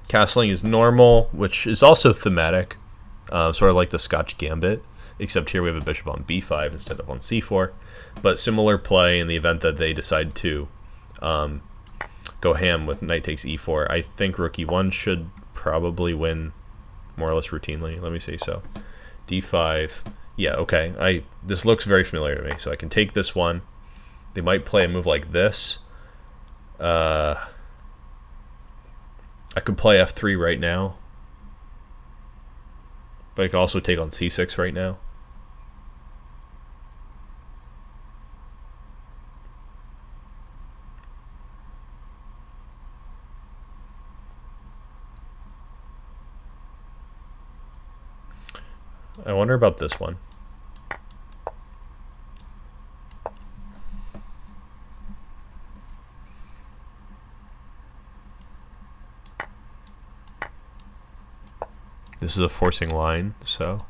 castling is normal, which is also thematic, sort of like the Scotch Gambit. Except here we have a bishop on b5 instead of on c4. But similar play in the event that they decide to go ham with knight takes e4. I think rook e1 should probably win more or less routinely. Let me see. So d5. Yeah, okay. This looks very familiar to me. So I can take this one. They might play a move like this. I could play f3 right now. But I could also take on c6 right now. I wonder about this one. This is a forcing line, so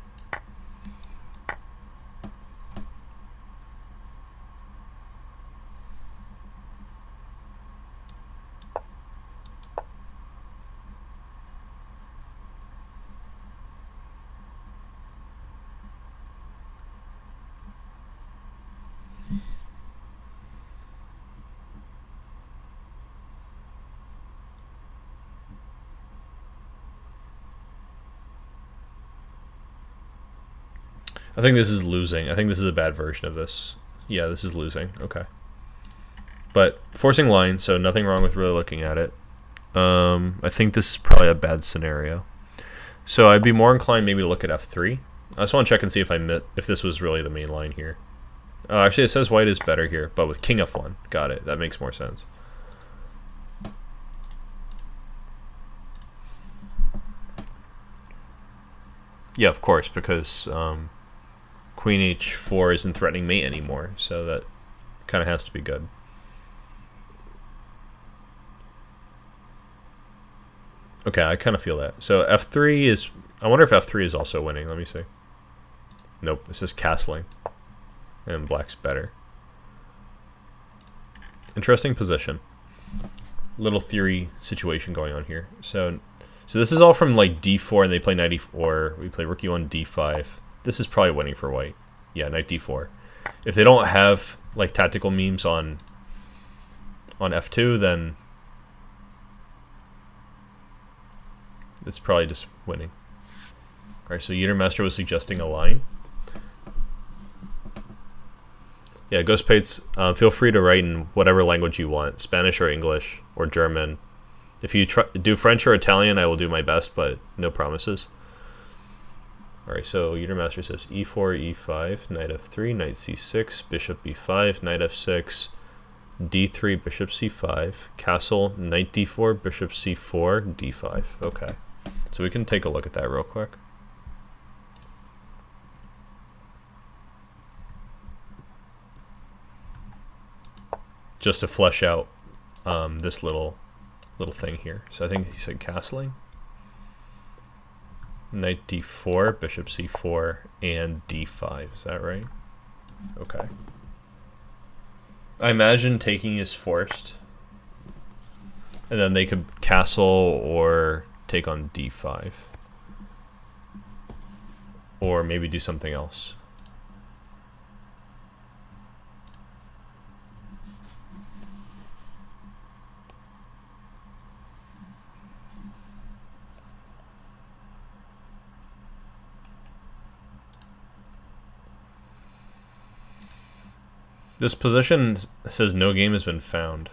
I think this is losing. I think this is a bad version of this. Yeah, this is losing. Okay. But forcing line, so nothing wrong with really looking at it. I think this is probably a bad scenario. So I'd be more inclined maybe to look at f3. I just want to check and see if this was really the main line here. Oh, actually, it says white is better here, but with king f1. Got it. That makes more sense. Yeah, of course, because queen h4 isn't threatening mate anymore, so that kind of has to be good. Okay, I kind of feel that. So f3 is... I wonder if f3 is also winning. Let me see. Nope, it says castling. And black's better. Interesting position. little theory situation going on here. So this is all from like d4, and they play knight e4. We play rook e1, d5. This is probably winning for white. Yeah, knight d4. If they don't have like tactical memes on f2, then it's probably just winning. All right, so Yeatermaster was suggesting a line. Yeah, Ghost Pates, feel free to write in whatever language you want, Spanish or English or German. If you do French or Italian, I will do my best, but no promises. All right, so Yeatermaster says e4, e5, knight f3, knight c6, bishop b5, knight f6, d3, bishop c5, castle, knight d4, bishop c4, d5. Okay, so we can take a look at that real quick. Just to flesh out this little thing here. So I think he said castling. Knight d4, bishop c4, and d5. Is that right? Okay. I imagine taking is forced. And then they could castle or take on d5. Or maybe do something else. This position says no game has been found.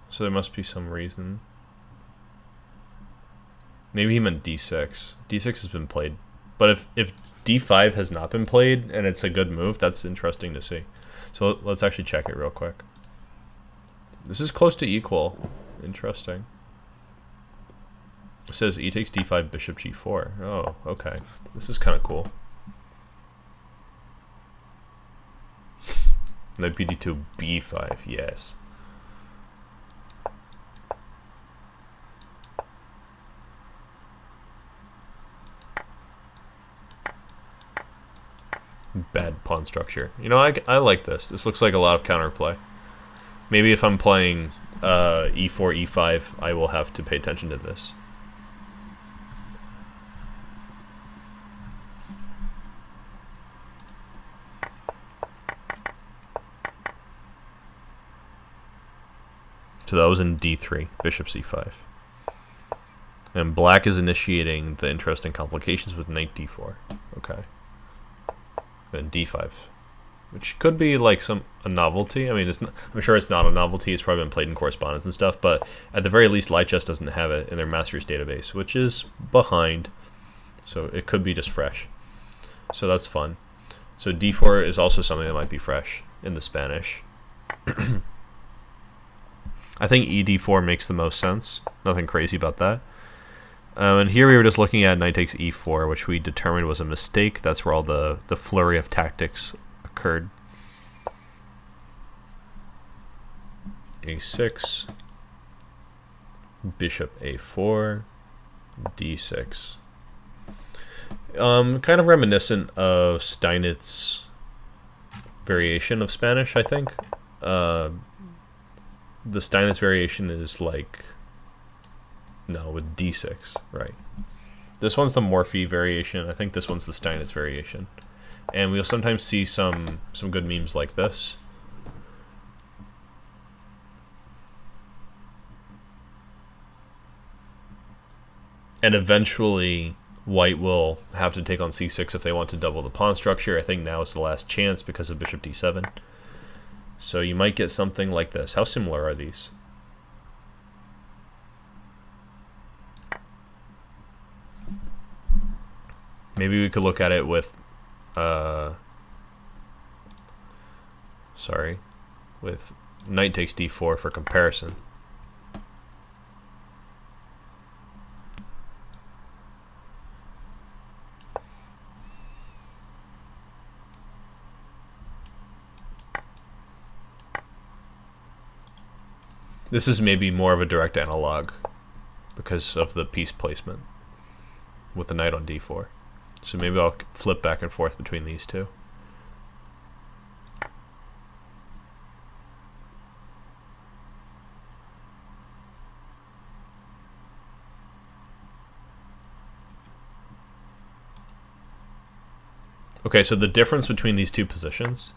So there must be some reason. Maybe he meant d6. d6 has been played. But if d5 has not been played and it's a good move, that's interesting to see. So let's actually check it real quick. This is close to equal. Interesting. It says e takes d5, bishop g4. Oh, okay. This is kind of cool. Knight bd2, b5, yes. Bad pawn structure. You know, I like this. This looks like a lot of counterplay. Maybe if I'm playing e4, e5, I will have to pay attention to this. So that was in d3, bishop c5. And black is initiating the interesting complications with knight d4. Okay. And d5, which could be like a novelty. I mean, it's not, I'm sure it's not a novelty. It's probably been played in correspondence and stuff, but at the very least, Light Chess doesn't have it in their Masters database, which is behind. So it could be just fresh. So that's fun. So d4 is also something that might be fresh in the Spanish. I think ed4 makes the most sense. Nothing crazy about that. And here we were just looking at knight takes e4, which we determined was a mistake. That's where all the flurry of tactics occurred. a6, bishop a4, d6. Kind of reminiscent of Steinitz variation of Spanish, I think. The Steinitz variation is like, no, with d6, right. This one's the Morphy variation. I think this one's the Steinitz variation. And we'll sometimes see some good memes like this. And eventually, white will have to take on c6 if they want to double the pawn structure. I think now is the last chance because of bishop d7. So you might get something like this. How similar are these? Maybe we could look at it with, with knight takes d4 for comparison. This is maybe more of a direct analog because of the piece placement with the knight on d4. So maybe I'll flip back and forth between these two. Okay, so the difference between these two positions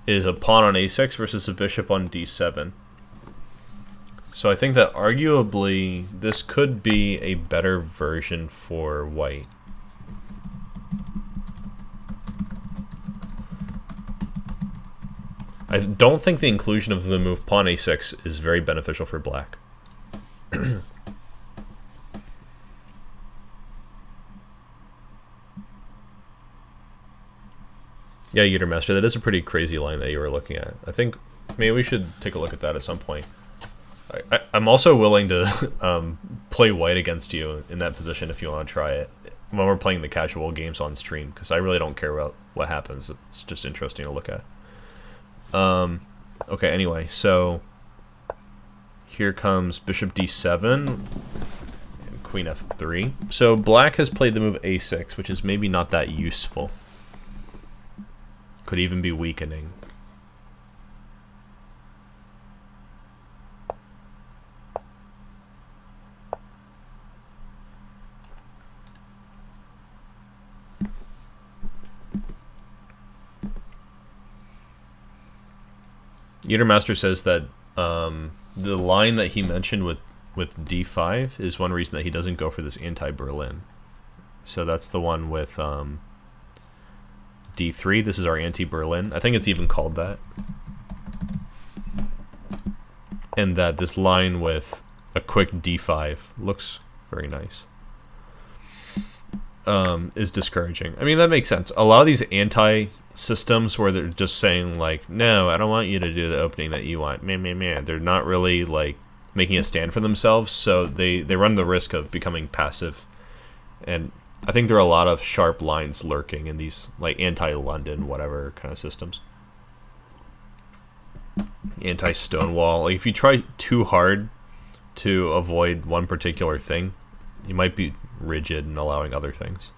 is a pawn on a6 versus a bishop on d7. So I think that arguably this could be a better version for white. I don't think the inclusion of the move pawn a6 is very beneficial for black. Yeah, Utermaster, that is a pretty crazy line that you were looking at. I think maybe we should take a look at that at some point. I'm also willing to play white against you in that position if you want to try it when we're playing the casual games on stream, because I really don't care about what happens. It's just interesting to look at. Okay, anyway, so here comes bishop d7 and queen f3. So black has played the move a6, which is maybe not that useful. Could even be weakening. Utermaster says that the line that he mentioned with d5 is one reason that he doesn't go for this anti-Berlin. So that's the one with d3. This is our anti-Berlin. I think it's even called that. And that this line with a quick d5 looks very nice. Is discouraging. I mean, that makes sense. A lot of these anti-systems where they're just saying, like, no, I don't want you to do the opening that you want. Man. They're not really, like, making a stand for themselves, so they run the risk of becoming passive. And I think there are a lot of sharp lines lurking in these, like, anti-London, whatever kind of systems. Anti-Stonewall. Like, if you try too hard to avoid one particular thing, you might be rigid and allowing other things.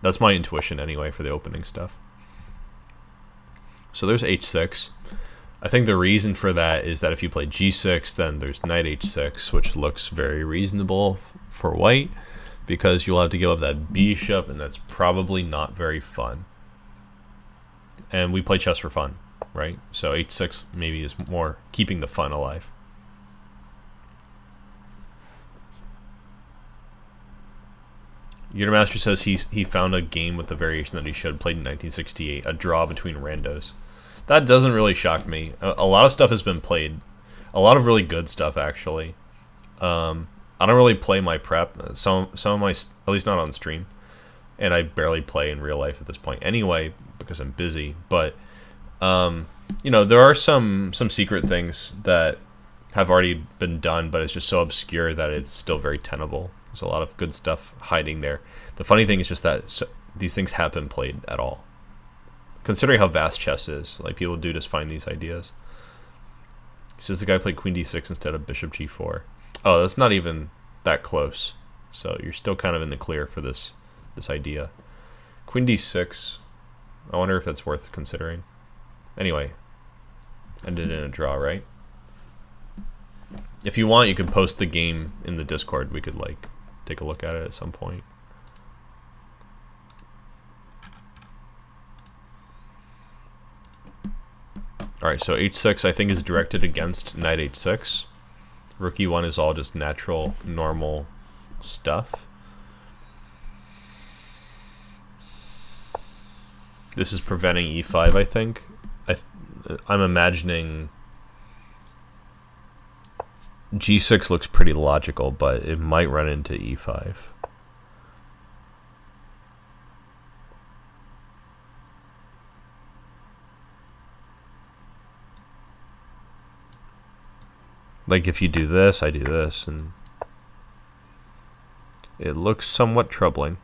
That's my intuition anyway for the opening stuff. So there's h6. I think the reason for that is that if you play g6, then there's knight h6, which looks very reasonable for white, because you'll have to give up that bishop, and that's probably not very fun. And we play chess for fun, right? So h6 maybe is more keeping the fun alive. Utermaster says he found a game with the variation that he should have played in 1968, a draw between randos. That doesn't really shock me. A lot of stuff has been played. A lot of really good stuff, actually. I don't really play my prep. Some of my, at least not on stream. And I barely play in real life at this point anyway, because I'm busy. But, you know, there are some secret things that have already been done, but it's just so obscure that it's still very tenable. There's a lot of good stuff hiding there. The funny thing is just that these things haven't been played at all. Considering how vast chess is, like, people do just find these ideas. He says the guy played queen d6 instead of bishop g4. Oh, that's not even that close. So you're still kind of in the clear for this idea. Queen d6. I wonder if that's worth considering. Anyway, ended in a draw, right? If you want, you can post the game in the Discord. We could, like, take a look at it at some point. Alright, so h6 I think is directed against knight h6. Rook e1 is all just natural, normal stuff. This is preventing e5, I think. I'm imagining g6 looks pretty logical, but it might run into e5. Like, if you do this, I do this, and it looks somewhat troubling.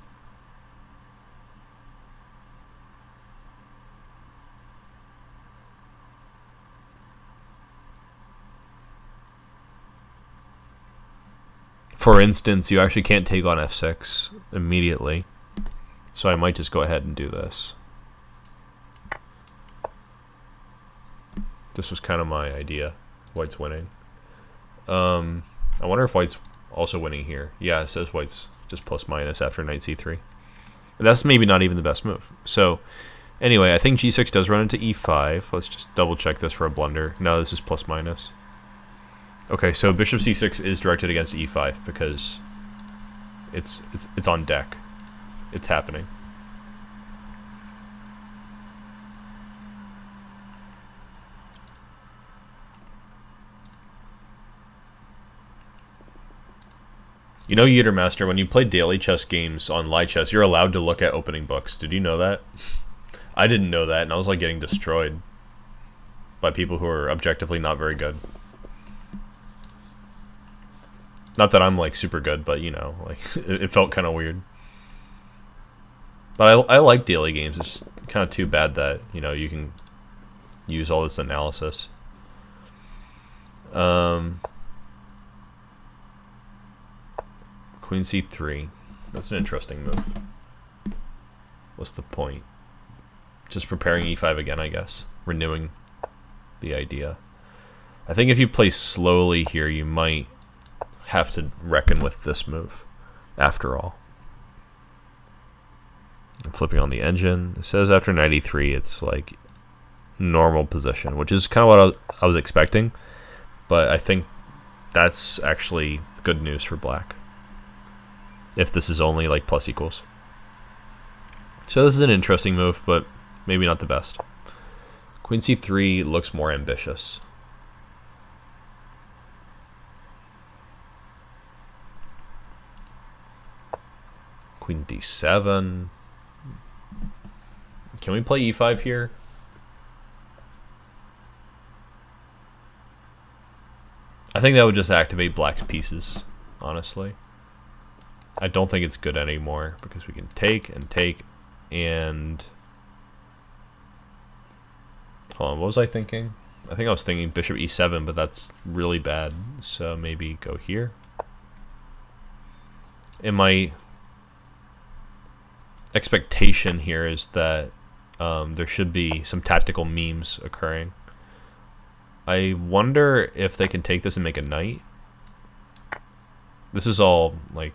For instance, you actually can't take on f6 immediately, so I might just go ahead and do this. This was kind of my idea. White's winning. I wonder if white's also winning here. Yeah, it says white's just plus minus after knight c3. That's maybe not even the best move. So anyway, I think g6 does run into e5. Let's just double check this for a blunder. No, this is plus minus. Okay, so bishop c6 is directed against e5 because it's on deck. It's happening. You know, Yeatermaster, when you play daily chess games on live chess, you're allowed to look at opening books. Did you know that? I didn't know that, and I was like getting destroyed by people who are objectively not very good. Not that I'm like super good, but you know, like it felt kind of weird. But I like daily games. It's kind of too bad that, you know, you can use all this analysis. Queen c3. That's an interesting move. What's the point? Just preparing e5 again, I guess. Renewing the idea. I think if you play slowly here, you might have to reckon with this move, after all. I'm flipping on the engine. It says after 93, it's like normal position, which is kind of what I was expecting. But I think that's actually good news for black, if this is only like plus equals. So this is an interesting move, but maybe not the best. Queen c3 looks more ambitious. Queen d7. Can we play e5 here? I think that would just activate black's pieces, honestly. I don't think it's good anymore because we can take and hold on, what was I thinking? I think I was thinking bishop e7, but that's really bad. So maybe go here. And my expectation here is that there should be some tactical memes occurring. I wonder if they can take this and make a knight. This is all like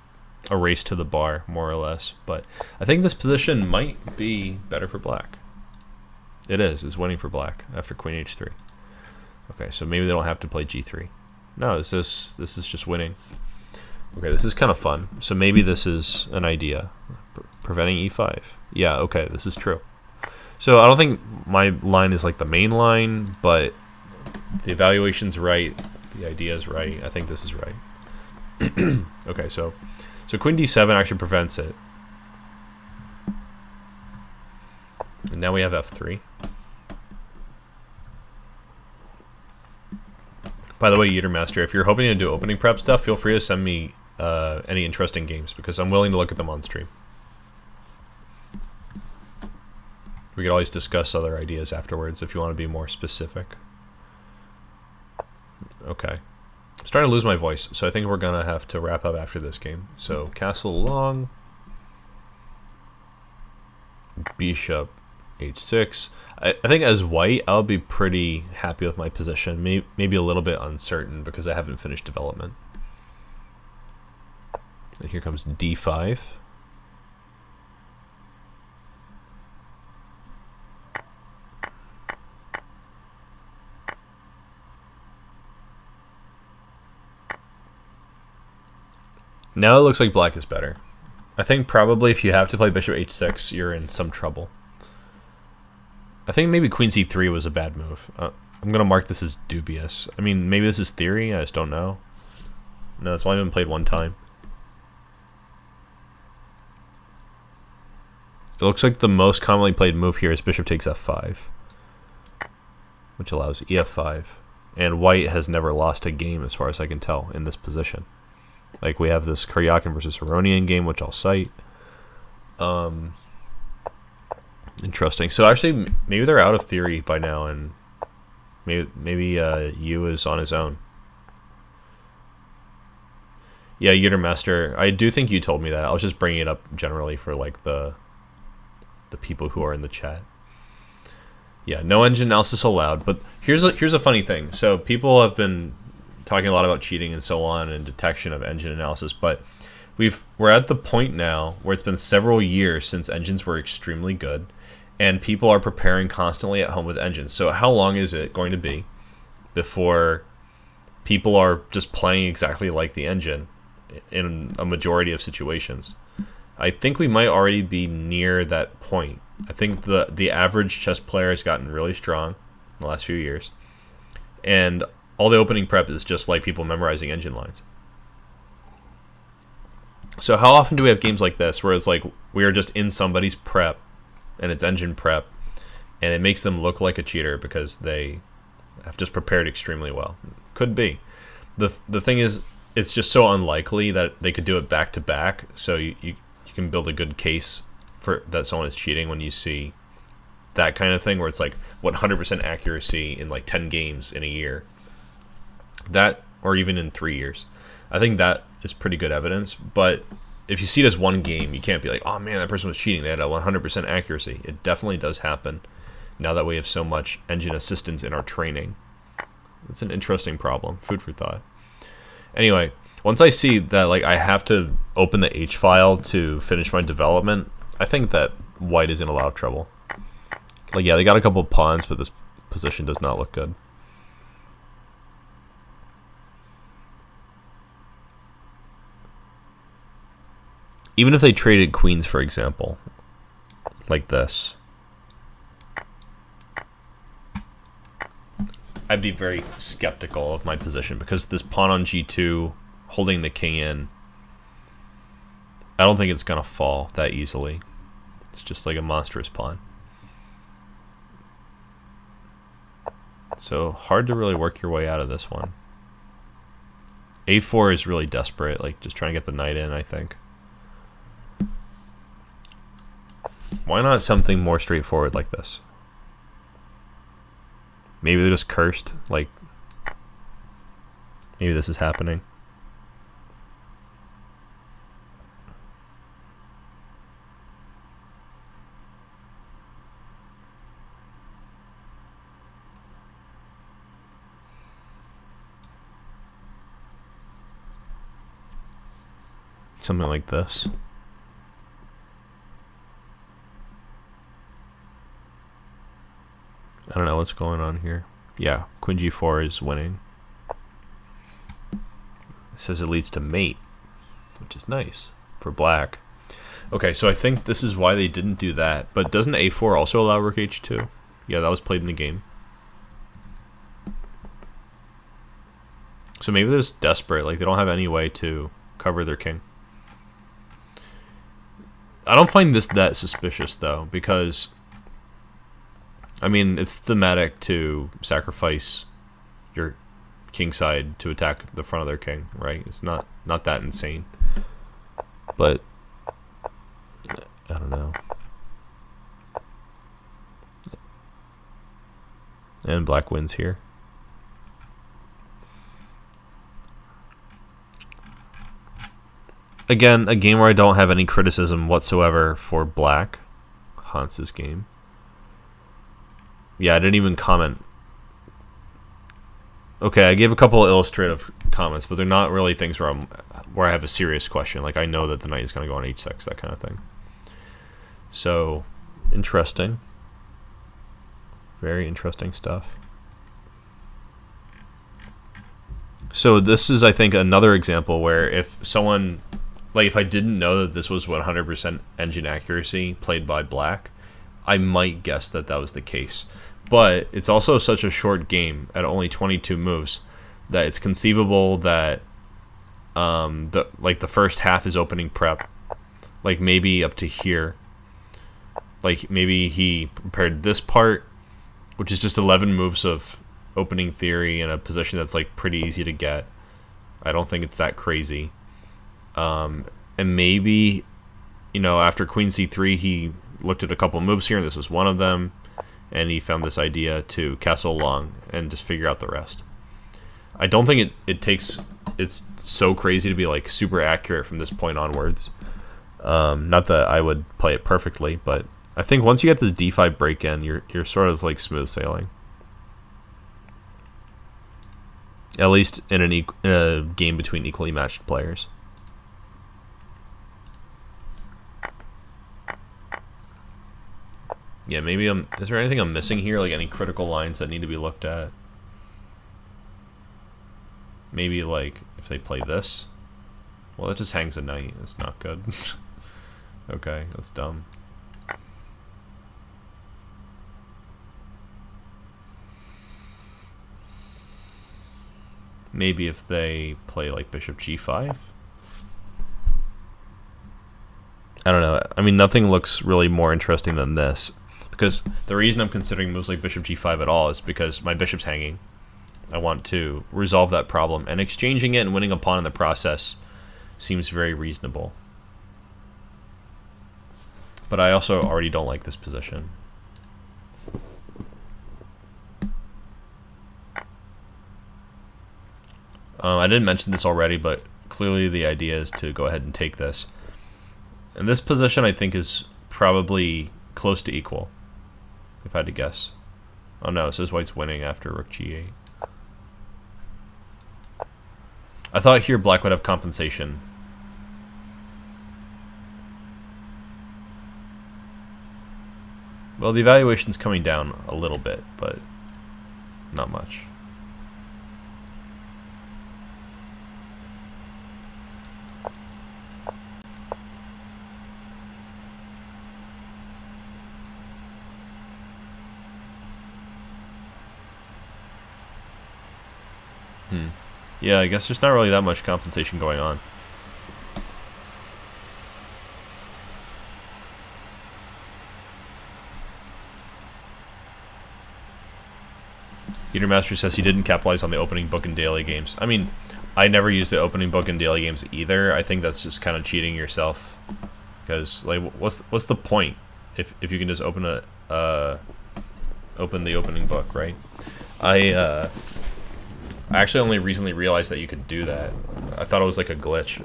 a race to the bar, more or less, but I think this position might be better for black. It is. It's winning for black after queen h3. Okay, so maybe they don't have to play g3. No, this is just winning. Okay, this is kind of fun. So maybe this is an idea. Preventing e5. Yeah, okay, this is true. So I don't think my line is like the main line, but the evaluation's right. The idea is right. I think this is right. Okay, so queen d7 actually prevents it. And now we have f3. By the way, Yeatermaster, if you're hoping to do opening prep stuff, feel free to send me any interesting games, because I'm willing to look at them on stream. We could always discuss other ideas afterwards if you want to be more specific. Okay. I'm starting to lose my voice, so I think we're going to have to wrap up after this game. So, castle long. Bishop h6. I think as white, I'll be pretty happy with my position. Maybe a little bit uncertain because I haven't finished development. And here comes d5. Now it looks like black is better. I think probably if you have to play bishop h6, you're in some trouble. I think maybe queen c3 was a bad move. I'm going to mark this as dubious. I mean, maybe this is theory, I just don't know. No, it's only been played one time. It looks like the most commonly played move here is bishop takes f5, which allows ef5. And white has never lost a game, as far as I can tell, in this position. Like, we have this Karyakin versus Heronian game, which I'll cite. Interesting. So actually, maybe they're out of theory by now, and maybe Yu is on his own. Yeah, Yeatermaster, I do think you told me that. I was just bringing it up generally for like the people who are in the chat. Yeah, no engine analysis allowed. But here's a funny thing. So people have been talking a lot about cheating and so on and detection of engine analysis, but we're at the point now where it's been several years since engines were extremely good, and people are preparing constantly at home with engines. So how long is it going to be before people are just playing exactly like the engine in a majority of situations? I think we might already be near that point. I think the average chess player has gotten really strong in the last few years, and all the opening prep is just like people memorizing engine lines. So how often do we have games like this where it's like we are just in somebody's prep and it's engine prep, and it makes them look like a cheater because they have just prepared extremely well? Could be. The thing is, it's just so unlikely that they could do it back to back, so you can build a good case for that someone is cheating when you see that kind of thing where it's like 100% accuracy in like 10 games in a year. That, or even in 3 years. I think that is pretty good evidence, but if you see it as one game, you can't be like, oh man, that person was cheating. They had a 100% accuracy. It definitely does happen now that we have so much engine assistance in our training. It's an interesting problem. Food for thought. Anyway, once I see that like I have to open the H file to finish my development, I think that white is in a lot of trouble. Like, yeah, they got a couple of pawns, but this position does not look good. Even if they traded queens, for example, like this, I'd be very skeptical of my position because this pawn on g2 holding the king in, I don't think it's going to fall that easily. It's just like a monstrous pawn. So hard to really work your way out of this one. a4 is really desperate, like just trying to get the knight in, I think. Why not something more straightforward like this? Maybe they're just cursed, like maybe this is happening. Something like this. I don't know what's going on here. Yeah, queen g4 is winning. It says it leads to mate, which is nice for black. Okay, so I think this is why they didn't do that. But doesn't a4 also allow rook h2? Yeah, that was played in the game. So maybe they're just desperate, like they don't have any way to cover their king. I don't find this that suspicious though, because I mean it's thematic to sacrifice your king side to attack the front of their king, right? It's not that insane. But I don't know. And black wins here. Again, a game where I don't have any criticism whatsoever for black. Hans's game. Yeah, I didn't even comment. Okay, I gave a couple of illustrative comments, but they're not really things where I have a serious question. Like, I know that the knight is going to go on h6, that kind of thing. So, interesting. Very interesting stuff. So this is, I think, another example where if someone... Like, if I didn't know that this was 100% engine accuracy played by black, I might guess that that was the case. But it's also such a short game at only 22 moves that it's conceivable that the first half is opening prep, like maybe up to here. Like maybe he prepared this part, which is just 11 moves of opening theory in a position that's like pretty easy to get. I don't think it's that crazy. And maybe, you know, after queen c3, he looked at a couple moves here, and this was one of them, and he found this idea to castle long and just figure out the rest. I don't think it's so crazy to be like super accurate from this point onwards. Not that I would play it perfectly, but I think once you get this d5 break in, you're sort of like smooth sailing. At least in in a game between equally matched players. Yeah, maybe is there anything I'm missing here? Like any critical lines that need to be looked at? Maybe like if they play this. Well, it just hangs a knight. That's not good. Okay, that's dumb. Maybe if they play like bishop g5. I don't know. I mean, nothing looks really more interesting than this. Because the reason I'm considering moves like bishop g5 at all is because my bishop's hanging. I want to resolve that problem. And exchanging it and winning a pawn in the process seems very reasonable. But I also already don't like this position. I didn't mention this already, but clearly the idea is to go ahead and take this. And this position, I think, is probably close to equal, if I had to guess. Oh no, it says white's winning after rook g8. I thought here black would have compensation. Well, the evaluation's coming down a little bit, but not much. Yeah, I guess there's not really that much compensation going on. Peter Master says he didn't capitalize on the opening book in daily games. I mean, I never use the opening book in daily games either. I think that's just kind of cheating yourself, because like, what's the point if you can just open the opening book, right? I actually only recently realized that you could do that. I thought it was like a glitch.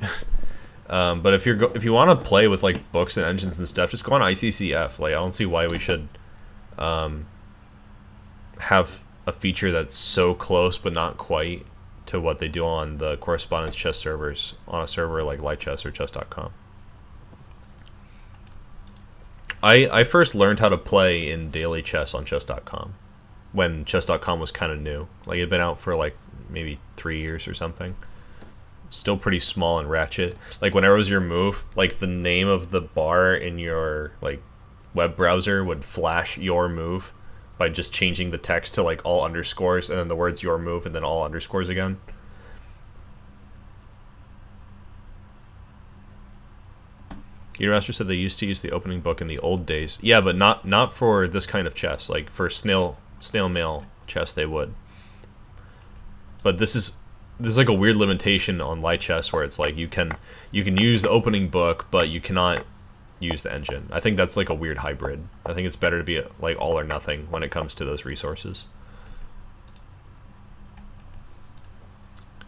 But if you want to play with like books and engines and stuff, just go on ICCF. Like I don't see why we should have a feature that's so close but not quite to what they do on the correspondence chess servers on a server like Lightchess or chess.com. I first learned how to play in daily chess on chess.com when chess.com was kind of new. Like it had been out for like maybe 3 years or something. Still pretty small and ratchet. Like whenever it was your move, like the name of the bar in your like web browser would flash your move by just changing the text to like all underscores and then the words your move and then all underscores again. Master said they used to use the opening book in the old days. Yeah, but not for this kind of chess. Like for snail mail chess they would. But there's like a weird limitation on light chess where it's like you can use the opening book but you cannot use the engine. I think that's like a weird hybrid. I think it's better to be like all or nothing when it comes to those resources.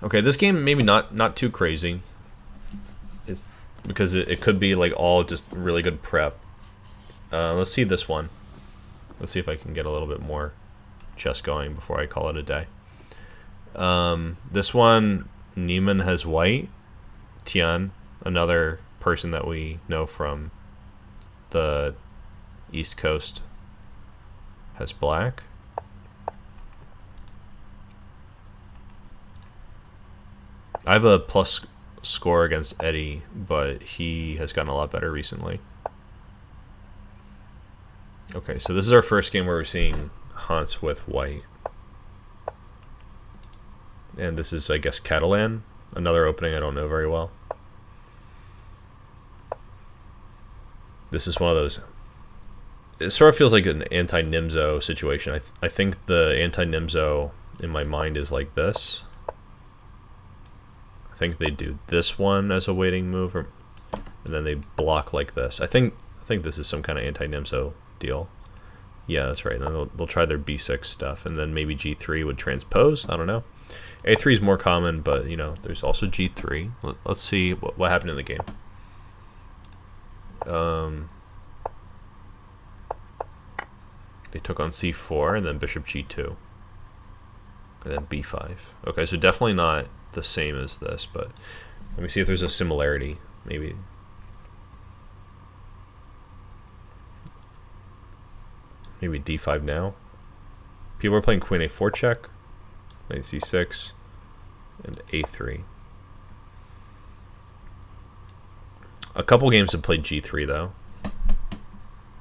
Okay, this game maybe not too crazy. It's because it could be like all just really good prep. Let's see this one. Let's see if I can get a little bit more chess going before I call it a day. This one, Niemann has white. Tian, another person that we know from the East Coast, has black. I have a plus score against Eddie, but he has gotten a lot better recently. Okay, so this is our first game where we're seeing Hans with white. And this is, I guess, Catalan, another opening I don't know very well. This is one of those. It sort of feels like an anti-Nimzo situation. I think the anti-Nimzo in my mind is like this. I think they do this one as a waiting move, and then they block like this. I think this is some kind of anti-Nimzo deal. Yeah, that's right. And then they'll try their b6 stuff, and then maybe g3 would transpose. I don't know. a3 is more common, but you know, there's also g3. Let's see what happened in the game. They took on c4 and then bishop g2. And then b5. Okay, so definitely not the same as this, but let me see if there's a similarity. Maybe. Maybe d5 now. People are playing queen a4 check, knight c6, and a3. A couple games have played g3 though,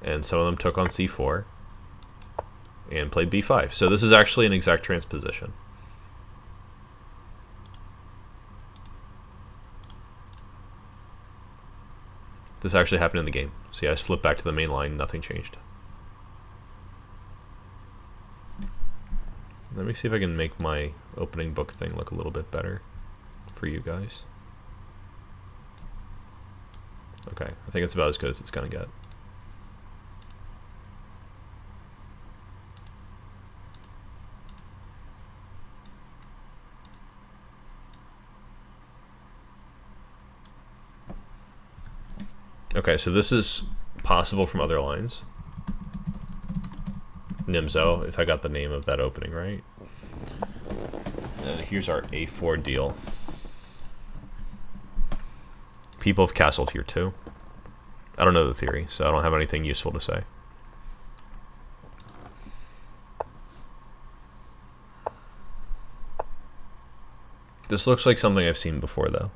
and some of them took on c4 and played b5. So this is actually an exact transposition. This actually happened in the game. See, I just flipped back to the main line, nothing changed. Let me see if I can make my opening book thing look a little bit better for you guys. Okay, I think it's about as good as it's gonna get. Okay, so this is possible from other lines. Nimzo, if I got the name of that opening right. And here's our a4 deal. People have castled here too. I don't know the theory, so I don't have anything useful to say. This looks like something I've seen before though.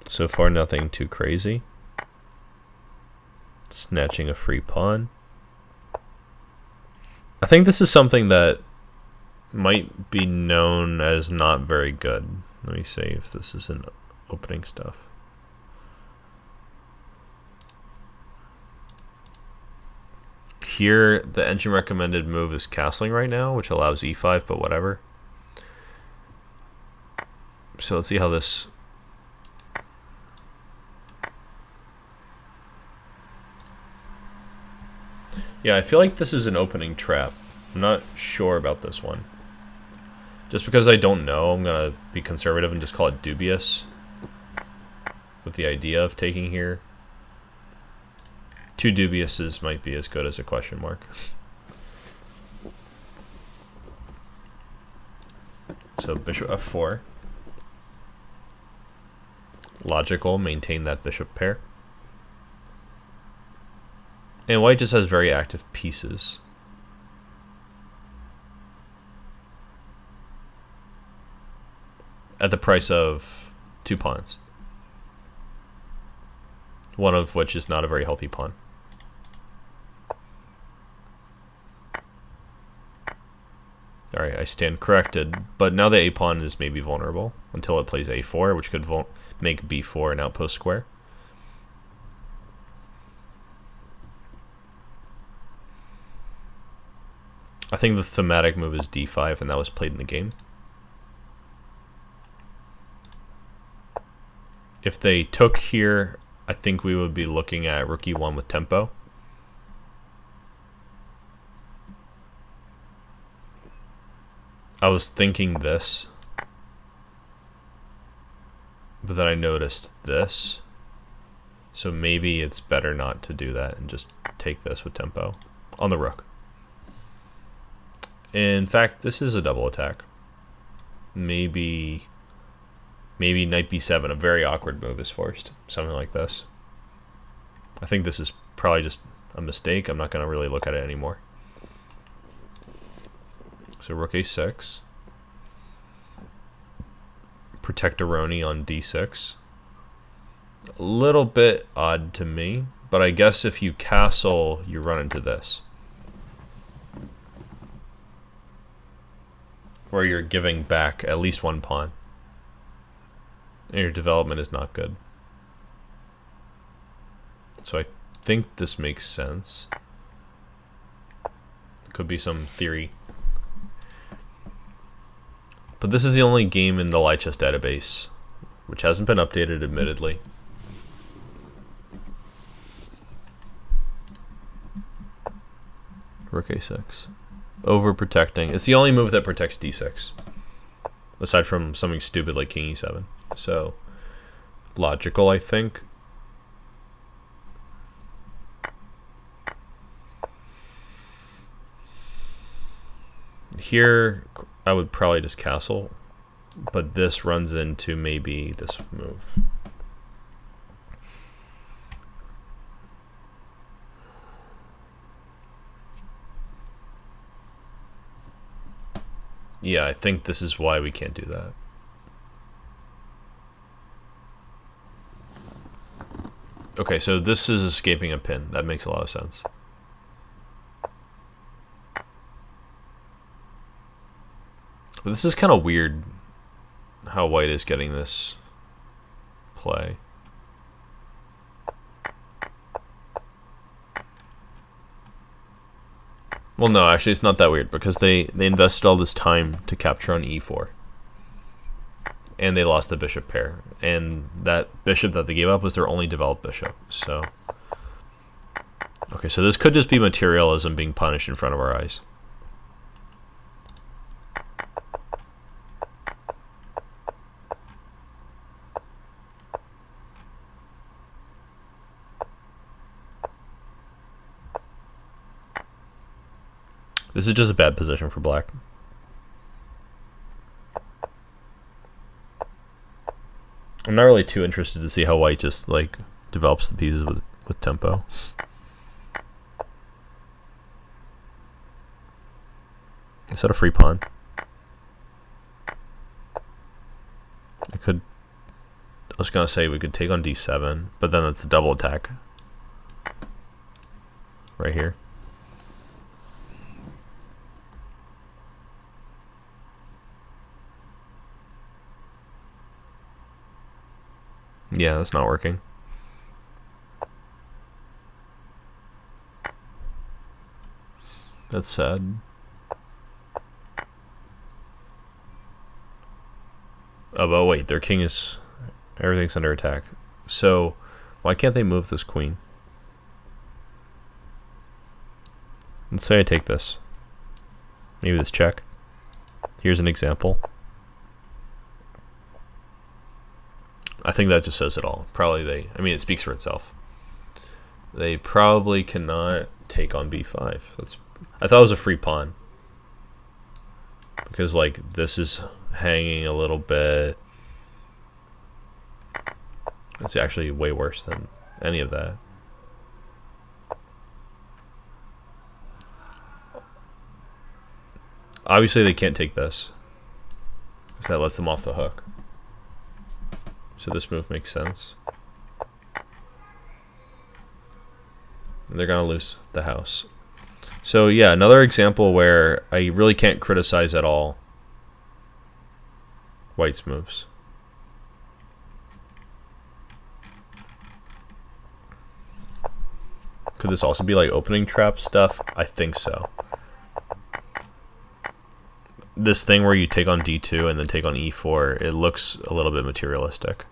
So far nothing too crazy. Snatching a free pawn. I think this is something that might be known as not very good. Let me see if this is an opening stuff. Here, the engine recommended move is castling right now, which allows e5, but whatever. So let's see how this... Yeah, I feel like this is an opening trap. I'm not sure about this one. Just because I don't know, I'm going to be conservative and just call it dubious. With the idea of taking here. Two dubiouses might be as good as a question mark. So bishop f4. Logical, maintain that bishop pair. And white just has very active pieces. At the price of 2 pawns. One of which is not a very healthy pawn. Alright, I stand corrected, but now the a pawn is maybe vulnerable until it plays a4, which could make b4 an outpost square. I think the thematic move is d5, and that was played in the game. If they took here, I think we would be looking at rook e1 with tempo. I was thinking this, but then I noticed this. So maybe it's better not to do that and just take this with tempo on the rook. In fact, this is a double attack. Maybe knight b7, a very awkward move is forced. Something like this. I think this is probably just a mistake. I'm not going to really look at it anymore. So rook a6. Protectoroni on d6. A little bit odd to me, but I guess if you castle, you run into this. Where you're giving back at least 1 pawn. And your development is not good. So I think this makes sense. Could be some theory. But this is the only game in the Light Chess database, which hasn't been updated, admittedly. Rook a6. Overprotecting. It's the only move that protects d6. Aside from something stupid like king e7. So, logical, I think. here I would probably just castle, but this runs into maybe this move. Yeah, I think this is why we can't do that. Okay, so this is escaping a pin. That makes a lot of sense. But this is kind of weird how white is getting this play. Well, no, actually it's not that weird because they invested all this time to capture on e4. And they lost the bishop pair. And that bishop that they gave up was their only developed bishop. So, okay, so this could just be materialism being punished in front of our eyes. This is just a bad position for black. I'm not really too interested to see how white just like develops the pieces with tempo. Is that a free pawn? I was gonna say we could take on d7, but then that's a double attack right here. Yeah, that's not working. That's sad. Oh, but wait, their king is... Everything's under attack. So, why can't they move this queen? Let's say I take this. Maybe this check. Here's an example. I think that just says it all. Probably I mean, it speaks for itself. They probably cannot take on b5. I thought it was a free pawn. Because, like, this is hanging a little bit. It's actually way worse than any of that. Obviously, they can't take this. Because that lets them off the hook. So this move makes sense. And they're going to lose the house. So yeah, another example where I really can't criticize at all white's moves. Could this also be like opening trap stuff? I think so. This thing where you take on d2 and then take on e4, it looks a little bit materialistic.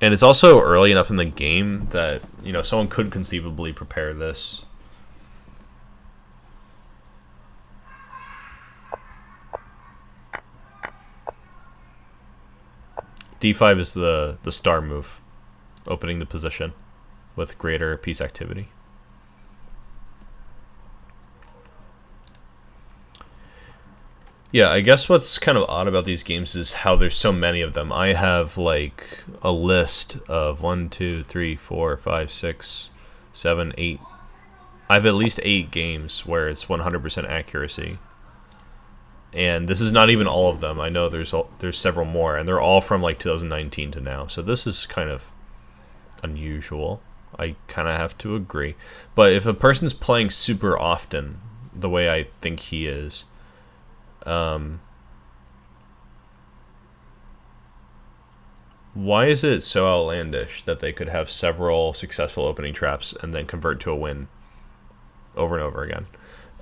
And it's also early enough in the game that, you know, someone could conceivably prepare this. d5 is the star move, opening the position with greater piece activity. Yeah, I guess what's kind of odd about these games is how there's so many of them. I have like a list of 1, 2, 3, 4, 5, 6, 7, 8. I have at least 8 games where it's 100% accuracy. And this is not even all of them. I know there's several more, and they're all from like 2019 to now. So this is kind of unusual. I kind of have to agree. But if a person's playing super often, the way I think he is, why is it so outlandish that they could have several successful opening traps and then convert to a win over and over again?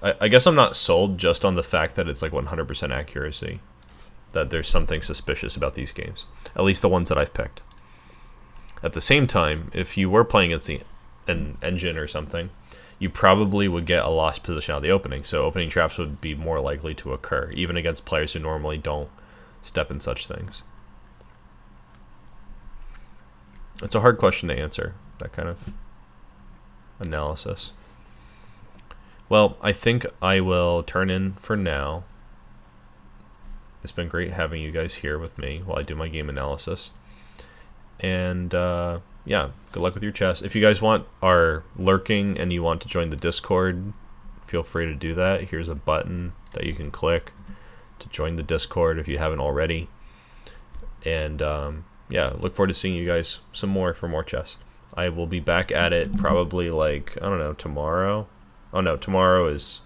I guess I'm not sold just on the fact that it's like 100% accuracy, that there's something suspicious about these games, at least the ones that I've picked. At the same time, if you were playing against an engine or something, you probably would get a lost position out of the opening, so opening traps would be more likely to occur, even against players who normally don't step in such things. It's a hard question to answer, that kind of analysis. Well, I think I will turn in for now. It's been great having you guys here with me while I do my game analysis. And yeah, good luck with your chess. If you guys are lurking and you want to join the Discord, feel free to do that. Here's a button that you can click to join the Discord if you haven't already. And yeah, look forward to seeing you guys some more for more chess. I will be back at it probably like, I don't know, tomorrow. Oh no, tomorrow is...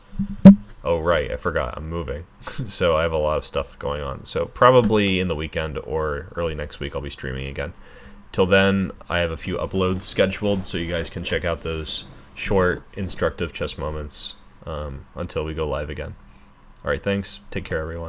Oh right, I forgot, I'm moving. So I have a lot of stuff going on. So probably in the weekend or early next week I'll be streaming again. Till then, I have a few uploads scheduled, so you guys can check out those short, instructive chess moments until we go live again. Alright, thanks. Take care, everyone.